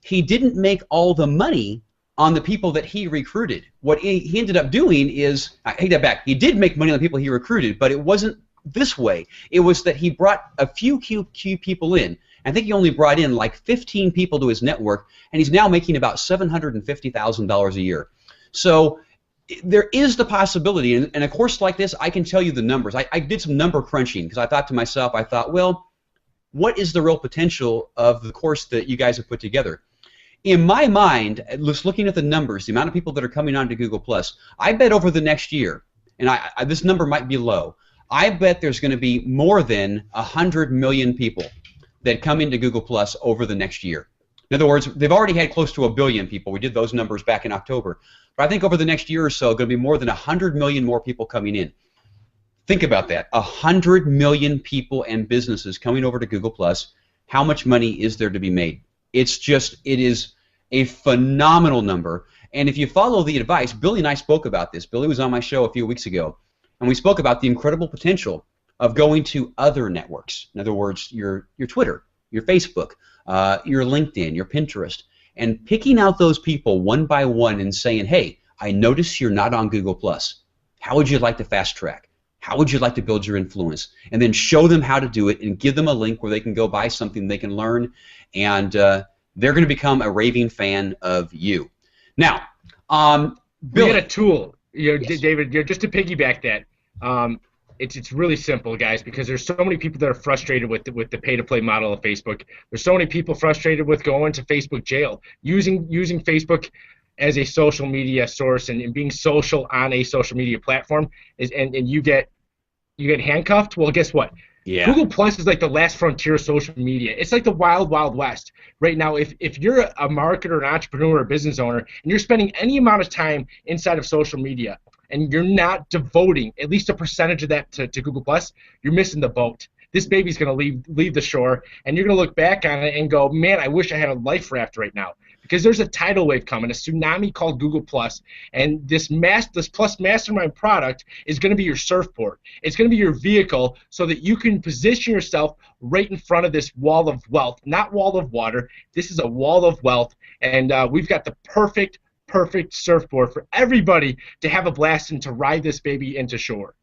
he didn't make all the money on the people that he recruited. What he ended up doing is, I take that back, he did make money on the people he recruited, but it wasn't this way. It was that he brought a few key people in. I think he only brought in like 15 people to his network, and he's now making about $750,000 a year. So there is the possibility, and a course like this, I can tell you the numbers. I did some number crunching, because I thought to myself, well, what is the real potential of the course that you guys have put together? In my mind, just looking at the numbers, the amount of people that are coming on to Google+, I bet over the next year, and this number might be low, I bet there's going to be more than 100 million people that come into Google+ over the next year. In other words, they've already had close to 1 billion people. We did those numbers back in October. But I think over the next year or so, going to be more than 100 million more people coming in. Think about that. 100 million people and businesses coming over to Google+. How much money is there to be made? It is a phenomenal number. And if you follow the advice, Billy and I spoke about this. Billy was on my show a few weeks ago, and we spoke about the incredible potential of going to other networks. In other words, your Twitter, your Facebook, your LinkedIn, your Pinterest, and picking out those people one by one and saying, hey, I notice you're not on Google+. How would you like to fast track? How would you like to build your influence? And then show them how to do it and give them a link where they can go buy something they can learn, and they're going to become a raving fan of you. Now, Billy, we had a tool, Yes. David, just to piggyback that. It's really simple, guys, because there's so many people that are frustrated with the pay-to-play model of Facebook. There's so many people frustrated with going to Facebook jail, using Facebook as a social media source and being social on a social media platform, and you get handcuffed. Well, guess what? Yeah. Google Plus is like the last frontier of social media. It's like the wild, wild west. Right now, if you're a marketer, an entrepreneur, a business owner, and you're spending any amount of time inside of social media, and you're not devoting at least a percentage of that to Google Plus, you're missing the boat. This baby's going to leave the shore, and you're going to look back on it and go, man, I wish I had a life raft right now. Because there's a tidal wave coming, a tsunami called Google Plus, and this Plus Mastermind product is going to be your surfboard. It's going to be your vehicle so that you can position yourself right in front of this wall of wealth, not wall of water. This is a wall of wealth, and we've got the perfect surfboard for everybody to have a blast and to ride this baby into shore.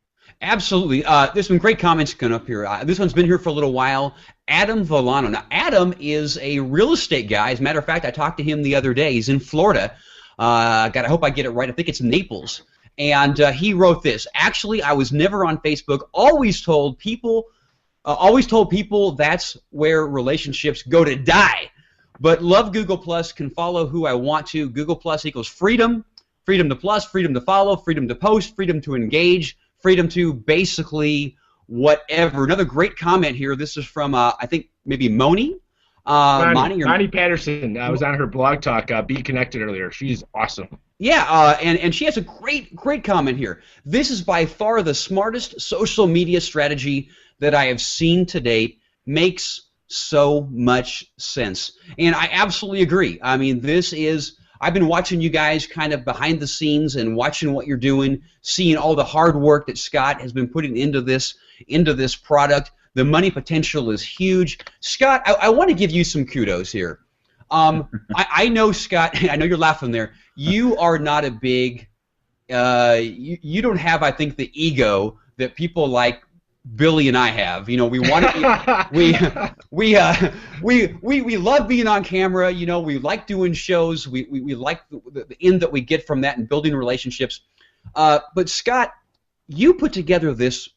Absolutely. There's some great comments coming up here. This one's been here for a little while. Adam Volano. Now, Adam is a real estate guy. As a matter of fact, I talked to him the other day. He's in Florida. I hope I get it right. I think it's Naples. And he wrote this. Actually, I was never on Facebook. Always told people that's where relationships go to die. But love Google Plus, can follow who I want to. Google Plus equals freedom, freedom to plus, freedom to follow, freedom to post, freedom to engage, freedom to basically whatever. Another great comment here. This is from, I think, maybe Moni. Monty Patterson. I was on her blog talk, Be Connected, earlier. She's awesome. Yeah, and she has a great comment here. This is by far the smartest social media strategy that I have seen to date. Makes so much sense. And I absolutely agree. I mean, I've been watching you guys kind of behind the scenes and watching what you're doing, seeing all the hard work that Scott has been putting into this product. The money potential is huge. Scott, I want to give you some kudos here. I know, Scott, I know you're laughing there. You are not a big, you don't have, I think, the ego that people like Billy and I have. You know, we want to we love being on camera. You know, we like doing shows. We like the end that we get from that and building relationships. But Scott, you put together this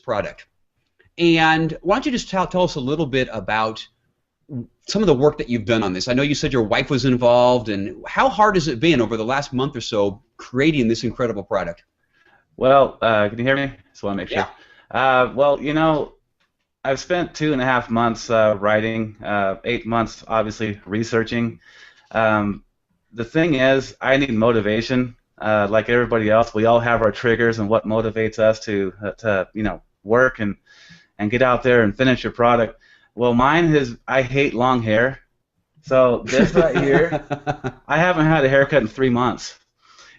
product. And why don't you just tell us a little bit about some of the work that you've done on this? I know you said your wife was involved, and how hard has it been over the last month or so creating this incredible product? Well, can you hear me? Just want to make sure. Yeah. Well, you know, I've spent 2.5 months writing, 8 months obviously researching. The thing is, I need motivation. Like everybody else, we all have our triggers and what motivates us to you know, work and get out there and finish your product. Well, mine is, I hate long hair. So this right here, I haven't had a haircut in 3 months.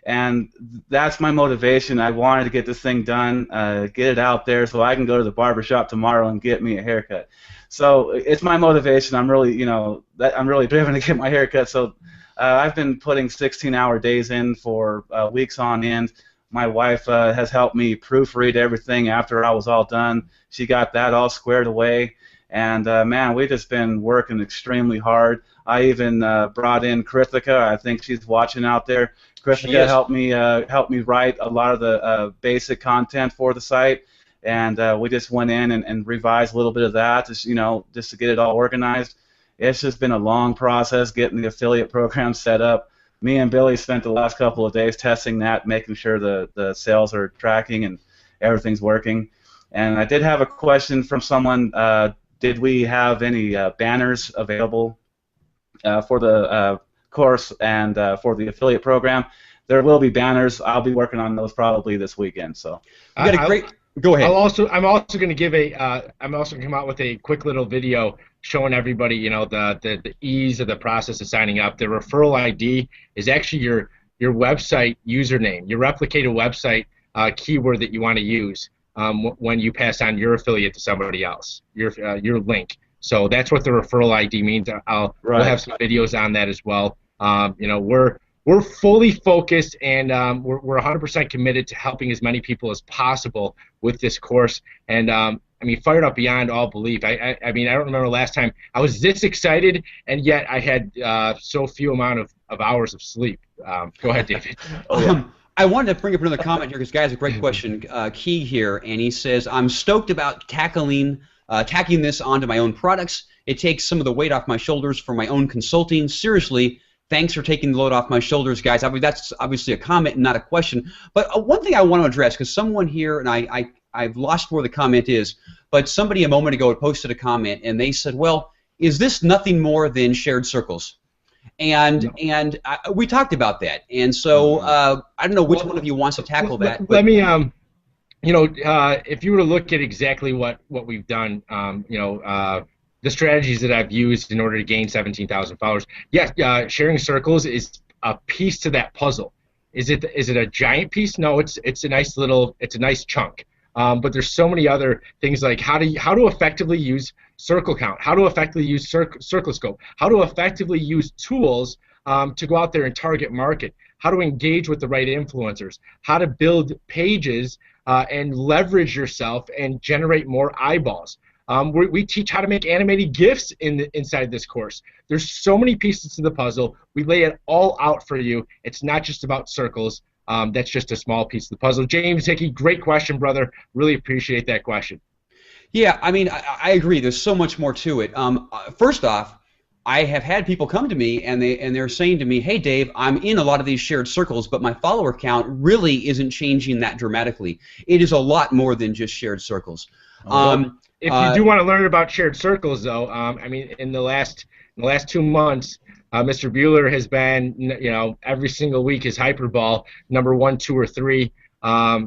And that's my motivation. I wanted to get this thing done, get it out there so I can go to the barbershop tomorrow and get me a haircut. So it's my motivation. I'm really, you know, I'm really driven to get my haircut. So I've been putting 16-hour days in for weeks on end. My wife has helped me proofread everything after I was all done. She got that all squared away. And, man, we've just been working extremely hard. I even brought in Krithika. I think she's watching out there. Krithika helped me write a lot of the basic content for the site. And we just went in and revised a little bit of that, just, you know, just to get it all organized. It's just been a long process getting the affiliate program set up. Me and Billy spent the last couple of days testing that, making sure the sales are tracking and everything's working. And I did have a question from someone. Did we have any banners available for the course and for the affiliate program? There will be banners. I'll be working on those probably this weekend. So you got a great. Go ahead. I'm also going to give I'm also going to come out with a quick little video showing everybody, you know, the ease of the process of signing up. The referral ID is actually your website username, your replicated website keyword that you want to use when you pass on your affiliate to somebody else, your link. So that's what the referral ID means. We'll have some videos on that as well. You know, we're fully focused and we're 100% committed to helping as many people as possible with this course. And I mean, fired up beyond all belief. I mean, I don't remember last time I was this excited, and yet I had so few amount of hours of sleep. Go ahead, David. I wanted to bring up another comment here because Guy has a great question. Key here, and he says, I'm stoked about tacking this onto my own products. It takes some of the weight off my shoulders for my own consulting. Seriously, thanks for taking the load off my shoulders, guys. I mean, that's obviously a comment and not a question. But one thing I want to address, because someone here, and I've lost where the comment is, but somebody a moment ago had posted a comment, and they said, well, is this nothing more than shared circles? And we talked about that. And so I don't know which one of you wants to tackle that. Let me, you know, if you were to look at exactly what we've done, you know, the strategies that I've used in order to gain 17,000 followers, yes, sharing circles is a piece to that puzzle. Is it a giant piece? No, it's a nice chunk. But there's so many other things like how to effectively use circle count, how to effectively use circle scope, how to effectively use tools to go out there and target market, how to engage with the right influencers, how to build pages and leverage yourself and generate more eyeballs. We teach how to make animated GIFs inside this course. There's so many pieces to the puzzle. We lay it all out for you. It's not just about circles. That's just a small piece of the puzzle. James Hickey, great question, brother. Really appreciate that question. Yeah, I mean, I agree. There's so much more to it. First off, I have had people come to me and they're saying to me, "Hey Dave, I'm in a lot of these shared circles, but my follower count really isn't changing that dramatically. It is a lot more than just shared circles." If you do want to learn about shared circles, though, I mean, in the last 2 months, Mr. Bueller has been, every single week is Hyperball number 1, 2, or 3, I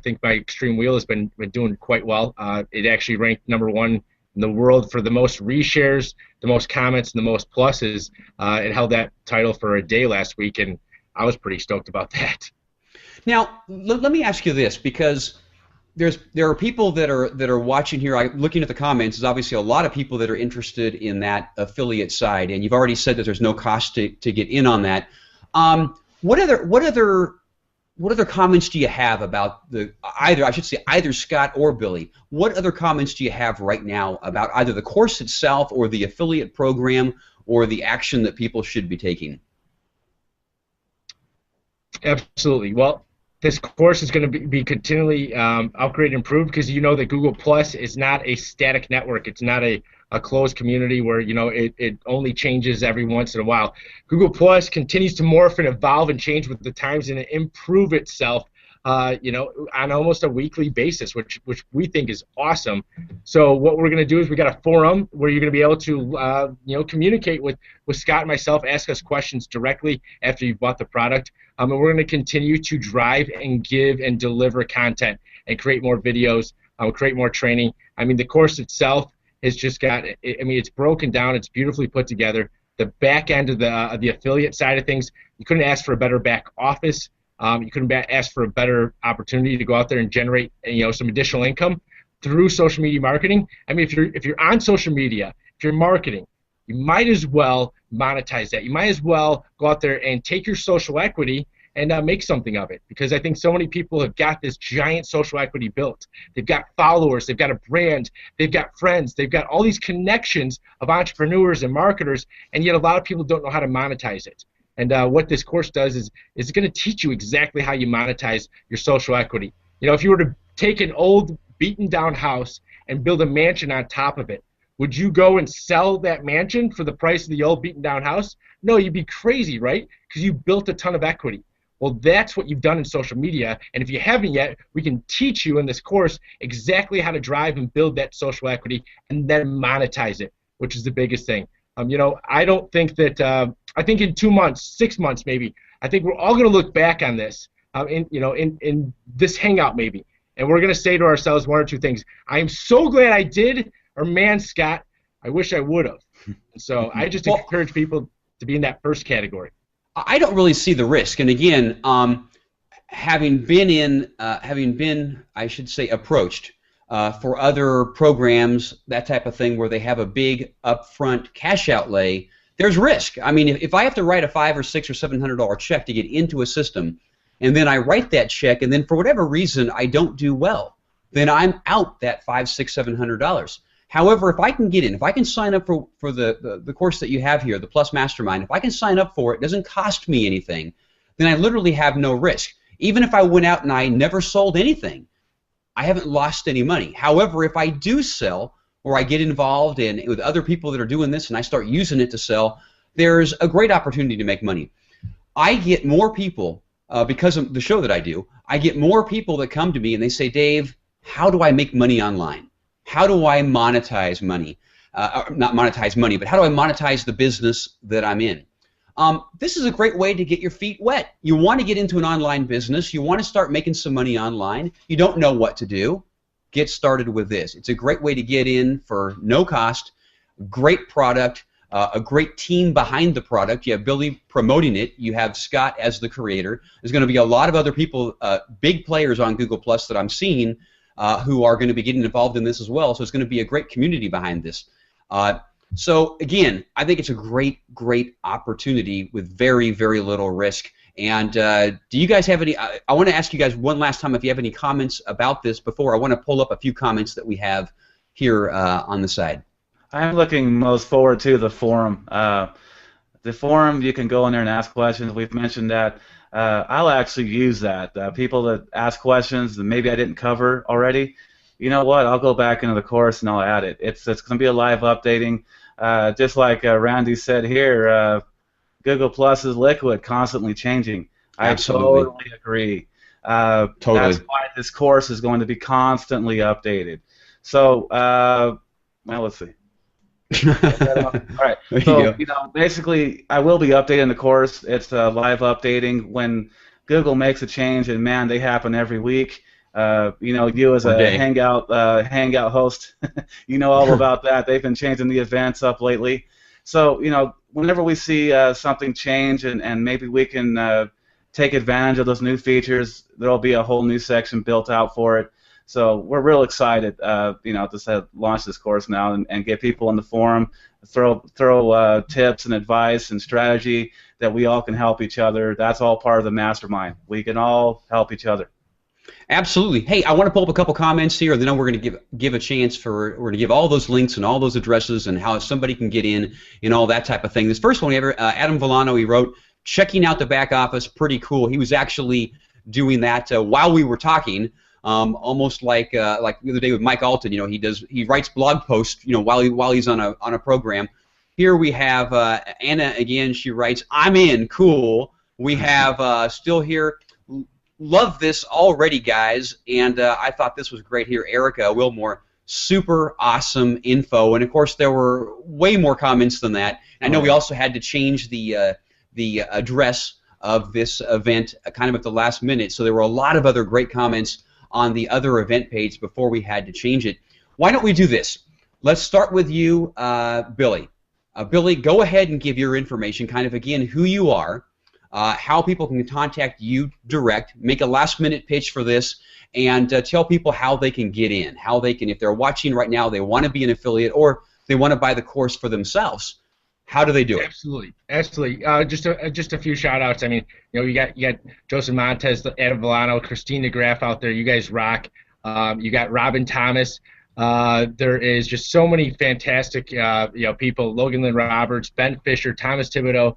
think my Extreme Wheel has been doing quite well. It actually ranked number 1 in the world for the most reshares, the most comments, and the most pluses. It held that title for a day last week, and I was pretty stoked about that. Now, let me ask you this, because there are people that are watching here. Looking at the comments, there's obviously a lot of people that are interested in that affiliate side, and you've already said that there's no cost to get in on that. What other comments do you have about either Scott or Billy? What other comments do you have right now about either the course itself or the affiliate program or the action that people should be taking? Absolutely. Well, this course is going to be continually upgraded and improved, because you know that Google Plus is not a static network. It's not a closed community where it only changes every once in a while. Google Plus continues to morph and evolve and change with the times and improve itself on almost a weekly basis, which we think is awesome. So what we're going to do is we got a forum where you're going to be able to communicate with Scott and myself, ask us questions directly after you've bought the product, and we're going to continue to drive and give and deliver content and create more videos, create more training. I mean, the course itself has just got, it's broken down, it's beautifully put together. The back end of the affiliate side of things, you couldn't ask for a better back office. You couldn't ask for a better opportunity to go out there and generate some additional income through social media marketing. I mean, if you're on social media, if you're marketing, you might as well monetize that. You might as well go out there and take your social equity and make something of it, because I think so many people have got this giant social equity built. They've got followers, they've got a brand, they've got friends, they've got all these connections of entrepreneurs and marketers, and yet a lot of people don't know how to monetize it. And what this course does is it's going to teach you exactly how you monetize your social equity. If you were to take an old beaten down house and build a mansion on top of it, would you go and sell that mansion for the price of the old beaten down house? No, you'd be crazy, right? Because you built a ton of equity. Well, that's what you've done in social media, and if you haven't yet, we can teach you in this course exactly how to drive and build that social equity and then monetize it, which is the biggest thing. I don't think that, I think in 2 months, 6 months maybe, I think we're all going to look back on this, in this hangout maybe, and we're going to say to ourselves one or two things. I am so glad I did, or man, Scott, I wish I would have. So I just encourage people to be in that first category. I don't really see the risk, and again, having been, I should say, approached for other programs, that type of thing, where they have a big upfront cash outlay, there's risk. I mean, if I have to write a $500 or $600 or $700 check to get into a system, and then I write that check, and then for whatever reason I don't do well, then I'm out that $500, $600, $700. However, if I can get in, if I can sign up for the course that you have here, the Plus Mastermind, if I can sign up for it, it doesn't cost me anything, then I literally have no risk. Even if I went out and I never sold anything, I haven't lost any money. However, if I do sell, or I get involved with other people that are doing this and I start using it to sell, there's a great opportunity to make money. I get more people, because of the show that I do, I get more people that come to me and they say, Dave, how do I make money online? How do I monetize money? Not monetize money, but how do I monetize the business that I'm in? This is a great way to get your feet wet. You want to get into an online business. You want to start making some money online. You don't know what to do. Get started with this. It's a great way to get in for no cost, great product, a great team behind the product. You have Billy promoting it. You have Scott as the creator. There's going to be a lot of other people, big players on Google Plus that I'm seeing who are going to be getting involved in this as well. So it's going to be a great community behind this. So again, I think it's a great, great opportunity with very, very little risk. And do you guys have any? I want to ask you guys one last time if you have any comments about this before. I want to pull up a few comments that we have here on the side. I'm looking most forward to the forum. The forum, you can go in there and ask questions. We've mentioned that. I'll actually use that. People that ask questions that maybe I didn't cover already, you know what? I'll go back into the course and I'll add it. It's going to be a live updating. Just like Randy said here, Google Plus is liquid, constantly changing. Absolutely. I totally agree. Totally. That's why this course is going to be constantly updated. So, well, let's see. All right. So, basically, I will be updating the course. It's live updating when Google makes a change, and man, they happen every week. You as a hangout host, you know all about that. They've been changing the events up lately. So, whenever we see something change and maybe we can take advantage of those new features, there'll be a whole new section built out for it. So we're real excited, to launch this course now and get people in the forum, throw tips and advice and strategy that we all can help each other. That's all part of the mastermind. We can all help each other. Absolutely. Hey, I want to pull up a couple comments here, then we're going to give a chance we're going to give all those links and all those addresses and how somebody can get in and all that type of thing. This first one, Adam Villano, he wrote, checking out the back office, pretty cool. He was actually doing that while we were talking. Almost like the other day with Mike Alton, he writes blog posts, while he's on a program. Here we have Anna again. She writes, "I'm in, cool." We have still here, love this already, guys, and I thought this was great here. Erica Wilmore, super awesome info, and of course there were way more comments than that. And I know we also had to change the address of this event kind of at the last minute, so there were a lot of other great comments on the other event page before we had to change it. Why don't we do this? Let's start with you, Billy. Billy, go ahead and give your information, kind of again who you are, how people can contact you direct, make a last-minute pitch for this, and tell people how they can get in, how they can, if they're watching right now, they want to be an affiliate or they want to buy the course for themselves. How do they do it? Absolutely. Just a few shout outs. I mean, you got Joseph Montez, Adam Villano, Christine DeGraff out there. You guys rock. You got Robin Thomas. There is just so many fantastic people. Logan Lynn Roberts, Ben Fisher, Thomas Thibodeau.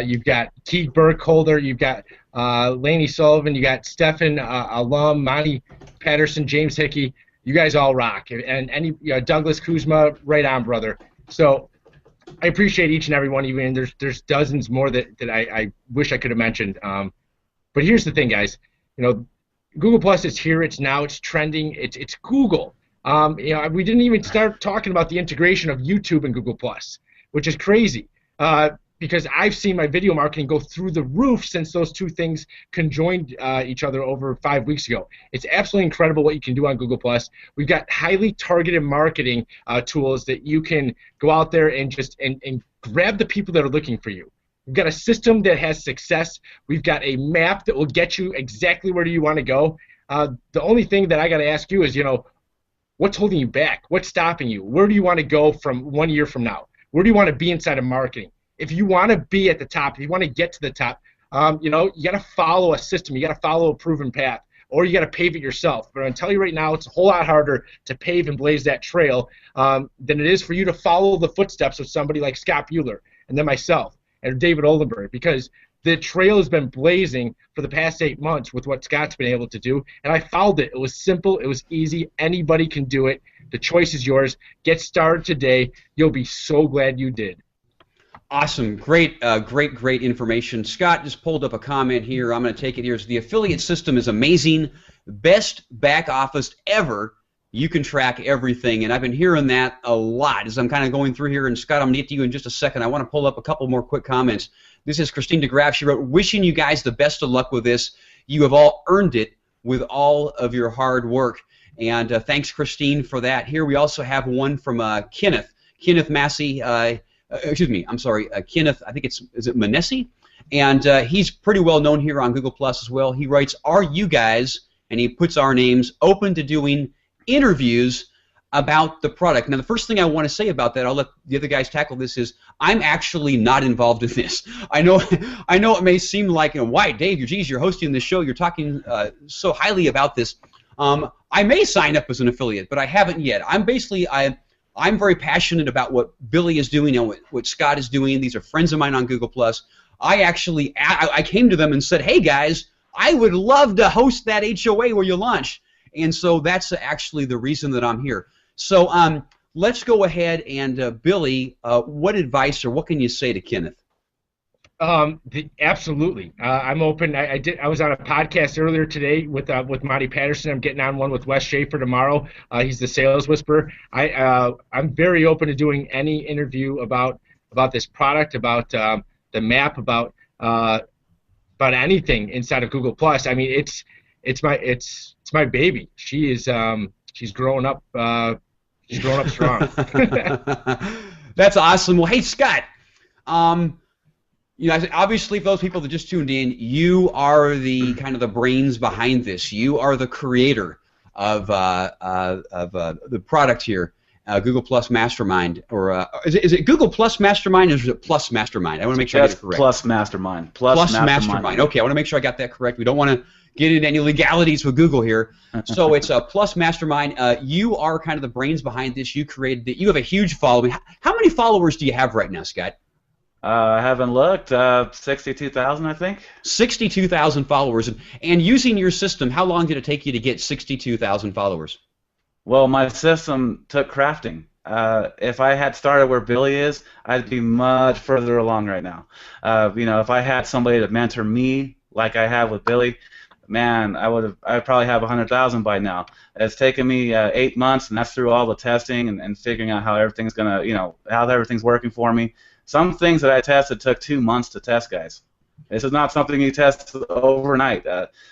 You've got Keith Burkholder. You've got Laney Sullivan. You got Stefan Alum, Monty Patterson, James Hickey. You guys all rock. And Douglas Kuzma, right on, brother. So I appreciate each and every one of you, and there's dozens more that I wish I could have mentioned. But here's the thing, guys. Google Plus is here. It's now. It's trending. It's Google. We didn't even start talking about the integration of YouTube and Google Plus, which is crazy. Because I've seen my video marketing go through the roof since those two things conjoined each other over 5 weeks ago. It's absolutely incredible what you can do on Google+. We've got highly targeted marketing tools that you can go out there and just and grab the people that are looking for you. We've got a system that has success. We've got a map that will get you exactly where do you want to go. The only thing that I got to ask you is, what's holding you back? What's stopping you? Where do you want to go from 1 year from now? Where do you want to be inside of marketing? If you want to be at the top, if you want to get to the top, you got to follow a system. You got to follow a proven path, or you got to pave it yourself. But I'm going to tell you right now, it's a whole lot harder to pave and blaze that trail than it is for you to follow the footsteps of somebody like Scott Bueller and then myself and David Oldenburg, because the trail has been blazing for the past 8 months with what Scott's been able to do, and I followed it. It was simple. It was easy. Anybody can do it. The choice is yours. Get started today. You'll be so glad you did. Awesome. Great information. Scott just pulled up a comment here. I'm going to take it here. The affiliate system is amazing. Best back office ever. You can track everything. And I've been hearing that a lot as I'm kind of going through here. And Scott, I'm going to get to you in just a second. I want to pull up a couple more quick comments. This is Christine DeGraff. She wrote, wishing you guys the best of luck with this. You have all earned it with all of your hard work. And thanks, Christine, for that. Here we also have one from Kenneth Massey. Excuse me, I'm sorry, Kenneth, I think is it Manessi? And he's pretty well known here on Google Plus as well. He writes, are you guys, and he puts our names, open to doing interviews about the product? Now, the first thing I want to say about that, I'll let the other guys tackle this, is I'm actually not involved in this. I know it may seem like, why, Dave, you're hosting this show, you're talking so highly about this. I may sign up as an affiliate, but I haven't yet. I'm very passionate about what Billy is doing and what Scott is doing. These are friends of mine on Google+. I came to them and said, hey, guys, I would love to host that HOA where you launch. And so that's actually the reason that I'm here. So let's go ahead and Billy, what advice or what can you say to Kenneth? Absolutely. I'm open. I was on a podcast earlier today with Monty Patterson. I'm getting on one with Wes Schaefer tomorrow. He's the sales whisperer. I'm very open to doing any interview about this product, about the map, about anything inside of Google Plus. I mean, it's my baby. She's growing up. She's growing up strong. That's awesome. Well, hey Scott. You know, obviously, for those people that just tuned in, you are the kind of the brains behind this. You are the creator of the product here, Google Plus Mastermind, or is it Google Plus Mastermind, or is it Plus Mastermind? I want to make sure I get it correct. Plus Mastermind. Plus Mastermind. Okay, I want to make sure I got that correct. We don't want to get into any legalities with Google here. So it's a Plus Mastermind. You are kind of the brains behind this. You created it. You have a huge following. How many followers do you have right now, Scott? I haven't looked. 62,000, I think. 62,000 followers. And using your system, how long did it take you to get 62,000 followers? Well, my system took crafting. If I had started where Billy is, I'd be much further along right now. You know, if I had somebody to mentor me like I have with Billy, man, I'd probably have 100,000 by now. It's taken me 8 months, and that's through all the testing and figuring out how everything's gonna, you know, how everything's working for me. Some things that I tested took 2 months to test, guys. This is not something you test overnight.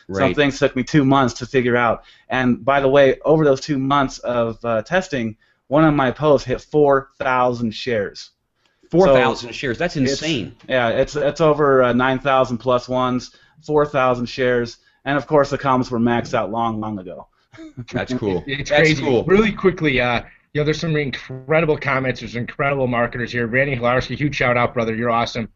Some things took me 2 months to figure out. And by the way, over those 2 months of testing, one of my posts hit 4,000 shares. 4,000 shares. That's insane. It's over 9,000 plus ones, 4,000 shares, and of course the comments were maxed out long ago. That's cool. It's That's crazy. Cool. Really quickly, you know, there's some incredible comments. There's incredible marketers here. Randy Hilarski, huge shout out, brother. You're awesome.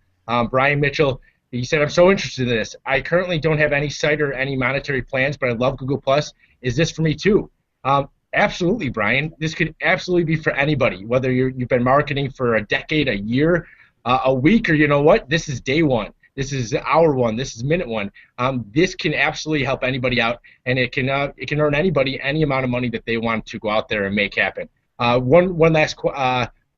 Brian Mitchell, he said, I'm so interested in this. I currently don't have any site or any monetary plans, but I love Google Plus. Is this for me too? Absolutely, Brian. This could absolutely be for anybody, whether you've been marketing for a decade, a year, a week, or you know what? This is day one. This is hour one. This is minute one. This can absolutely help anybody out, and it can earn anybody any amount of money that they want to go out there and make happen. One last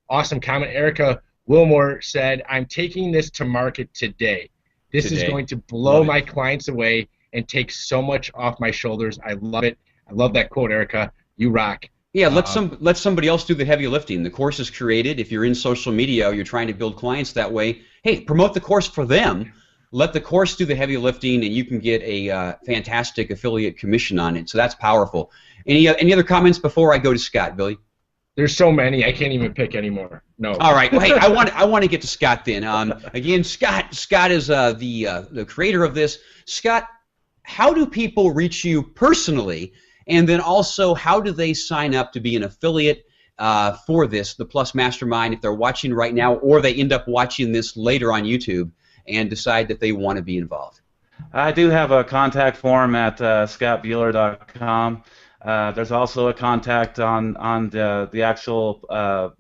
awesome comment. Erica Wilmore said, I'm taking this to market today. This is going to blow my clients away and take so much off my shoulders. I love it. I love that quote, Erica. You rock. Yeah, let somebody else do the heavy lifting. The course is created. If you're in social media or you're trying to build clients that way, hey, promote the course for them. Let the course do the heavy lifting, and you can get a fantastic affiliate commission on it. So that's powerful. Any other comments before I go to Scott, Billy? There's so many, I can't even pick anymore. No. All right. Well, hey, I want to get to Scott then. Again, Scott is the creator of this. Scott, how do people reach you personally, and then also how do they sign up to be an affiliate for this, the Plus Mastermind, if they're watching right now, or they end up watching this later on YouTube and decide that they want to be involved? I do have a contact form at scottbueller.com. There's also a contact on the actual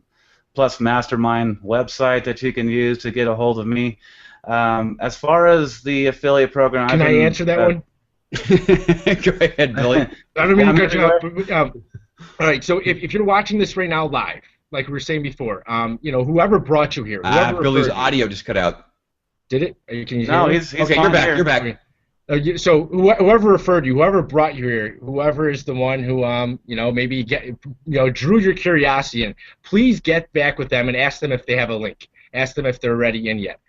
Plus Mastermind website that you can use to get a hold of me. As far as the affiliate program, can I answer that one? Go ahead, Billy. I don't mean to cut you off. All right, so if you're watching this right now live, like we were saying before, you know, whoever brought you here, Billy's audio just cut out. Did it? Can you hear no, me? he's okay. You're back. Here. You're back. Okay. So whoever referred you, whoever brought you here, whoever is the one who you know, maybe drew your curiosity in, please get back with them and ask them if they have a link. Ask them if they're already in yet.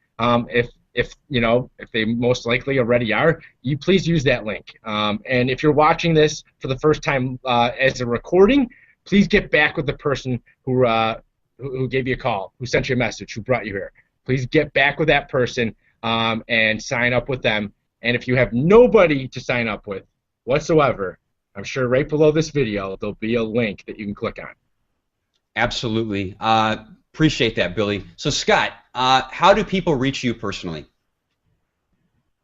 If you know, if they most likely already are, you please use that link. And if you're watching this for the first time as a recording, please get back with the person who gave you a call, who sent you a message, who brought you here. Please get back with that person and sign up with them. And if you have nobody to sign up with whatsoever, I'm sure right below this video there'll be a link that you can click on. Absolutely. Appreciate that, Billy. So, Scott, how do people reach you personally?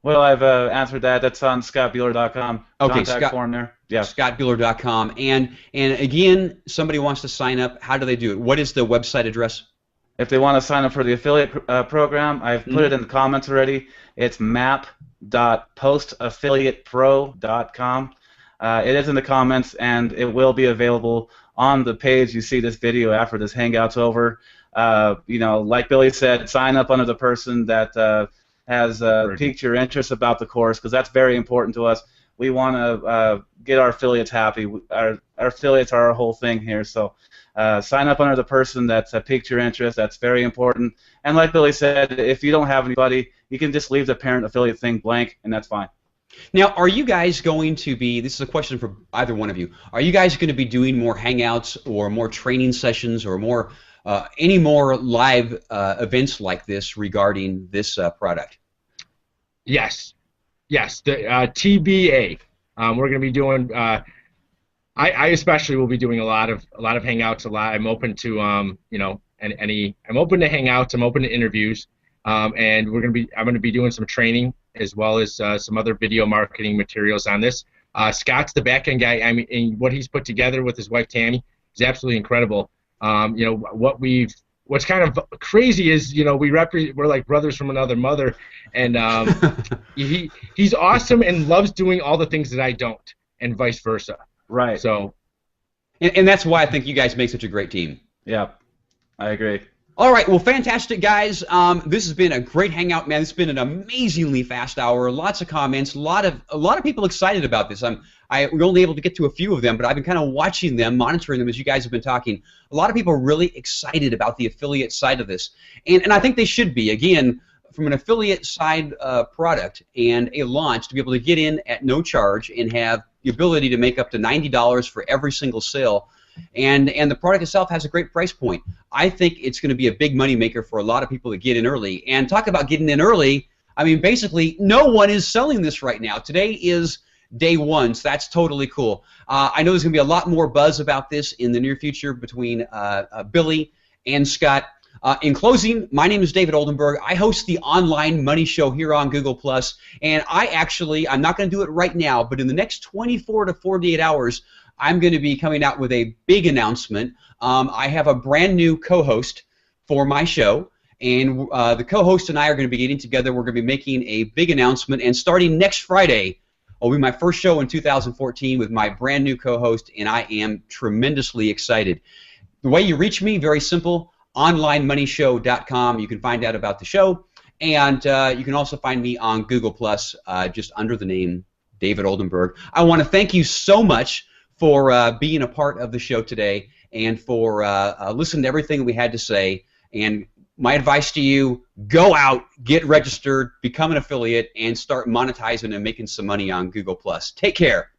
Well, I've answered that. That's on scottbueller.com. Okay, contact form there. Yeah. scottbueller.com. And again, somebody wants to sign up. How do they do it? What is the website address? If they want to sign up for the affiliate program, I've put it in the comments already. It's map.postaffiliatepro.com. It is in the comments, and it will be available on the page you see this video after this Hangout's over. Like Billy said, sign up under the person that has piqued your interest about the course, because that's very important to us. We want to get our affiliates happy. Our affiliates are our whole thing here, so sign up under the person that's piqued your interest. That's very important. And like Billy said, if you don't have anybody, you can just leave the parent affiliate thing blank, and that's fine. Now, are you guys going to be, this is a question for either one of you, are you guys going to be doing more Hangouts or more training sessions or more any more live events like this regarding this product? Yes. Yes, the TBA. We're going to be doing. I especially will be doing a lot of hangouts. I'm open to I'm open to hangouts. I'm open to interviews, and I'm going to be doing some training as well as some other video marketing materials on this. Scott's the back end guy. I mean, and what he's put together with his wife Tammy is absolutely incredible. What's kind of crazy is, we're like brothers from another mother, and he's awesome and loves doing all the things that I don't, and vice versa. Right. So, and that's why I think you guys make such a great team. Yeah, I agree. All right, well, fantastic, guys. This has been a great hangout, man. It's been an amazingly fast hour. Lots of comments. A lot of people excited about this. We're only able to get to a few of them, but I've been kind of watching them, monitoring them as you guys have been talking. A lot of people are really excited about the affiliate side of this, and I think they should be. Again, from an affiliate side product and a launch, to be able to get in at no charge and have the ability to make up to $90 for every single sale. And the product itself has a great price point. I think it's going to be a big money maker for a lot of people that get in early. And talk about getting in early, I mean, basically, no one is selling this right now. Today is day one, so that's totally cool. I know there's going to be a lot more buzz about this in the near future between Billy and Scott. In closing, my name is David Oldenburg. I host the Online Money Show here on Google+, and I'm not going to do it right now, but in the next 24 to 48 hours, I'm going to be coming out with a big announcement. I have a brand new co-host for my show, and the co-host and I are going to be getting together. We're going to be making a big announcement, and starting next Friday will be my first show in 2014 with my brand new co-host, and I am tremendously excited. The way you reach me, very simple, onlinemoneyshow.com. You can find out about the show, and you can also find me on Google+, just under the name David Oldenburg. I want to thank you so much for being a part of the show today, and for listening to everything we had to say. And my advice to you, go out, get registered, become an affiliate, and start monetizing and making some money on Google+. Take care.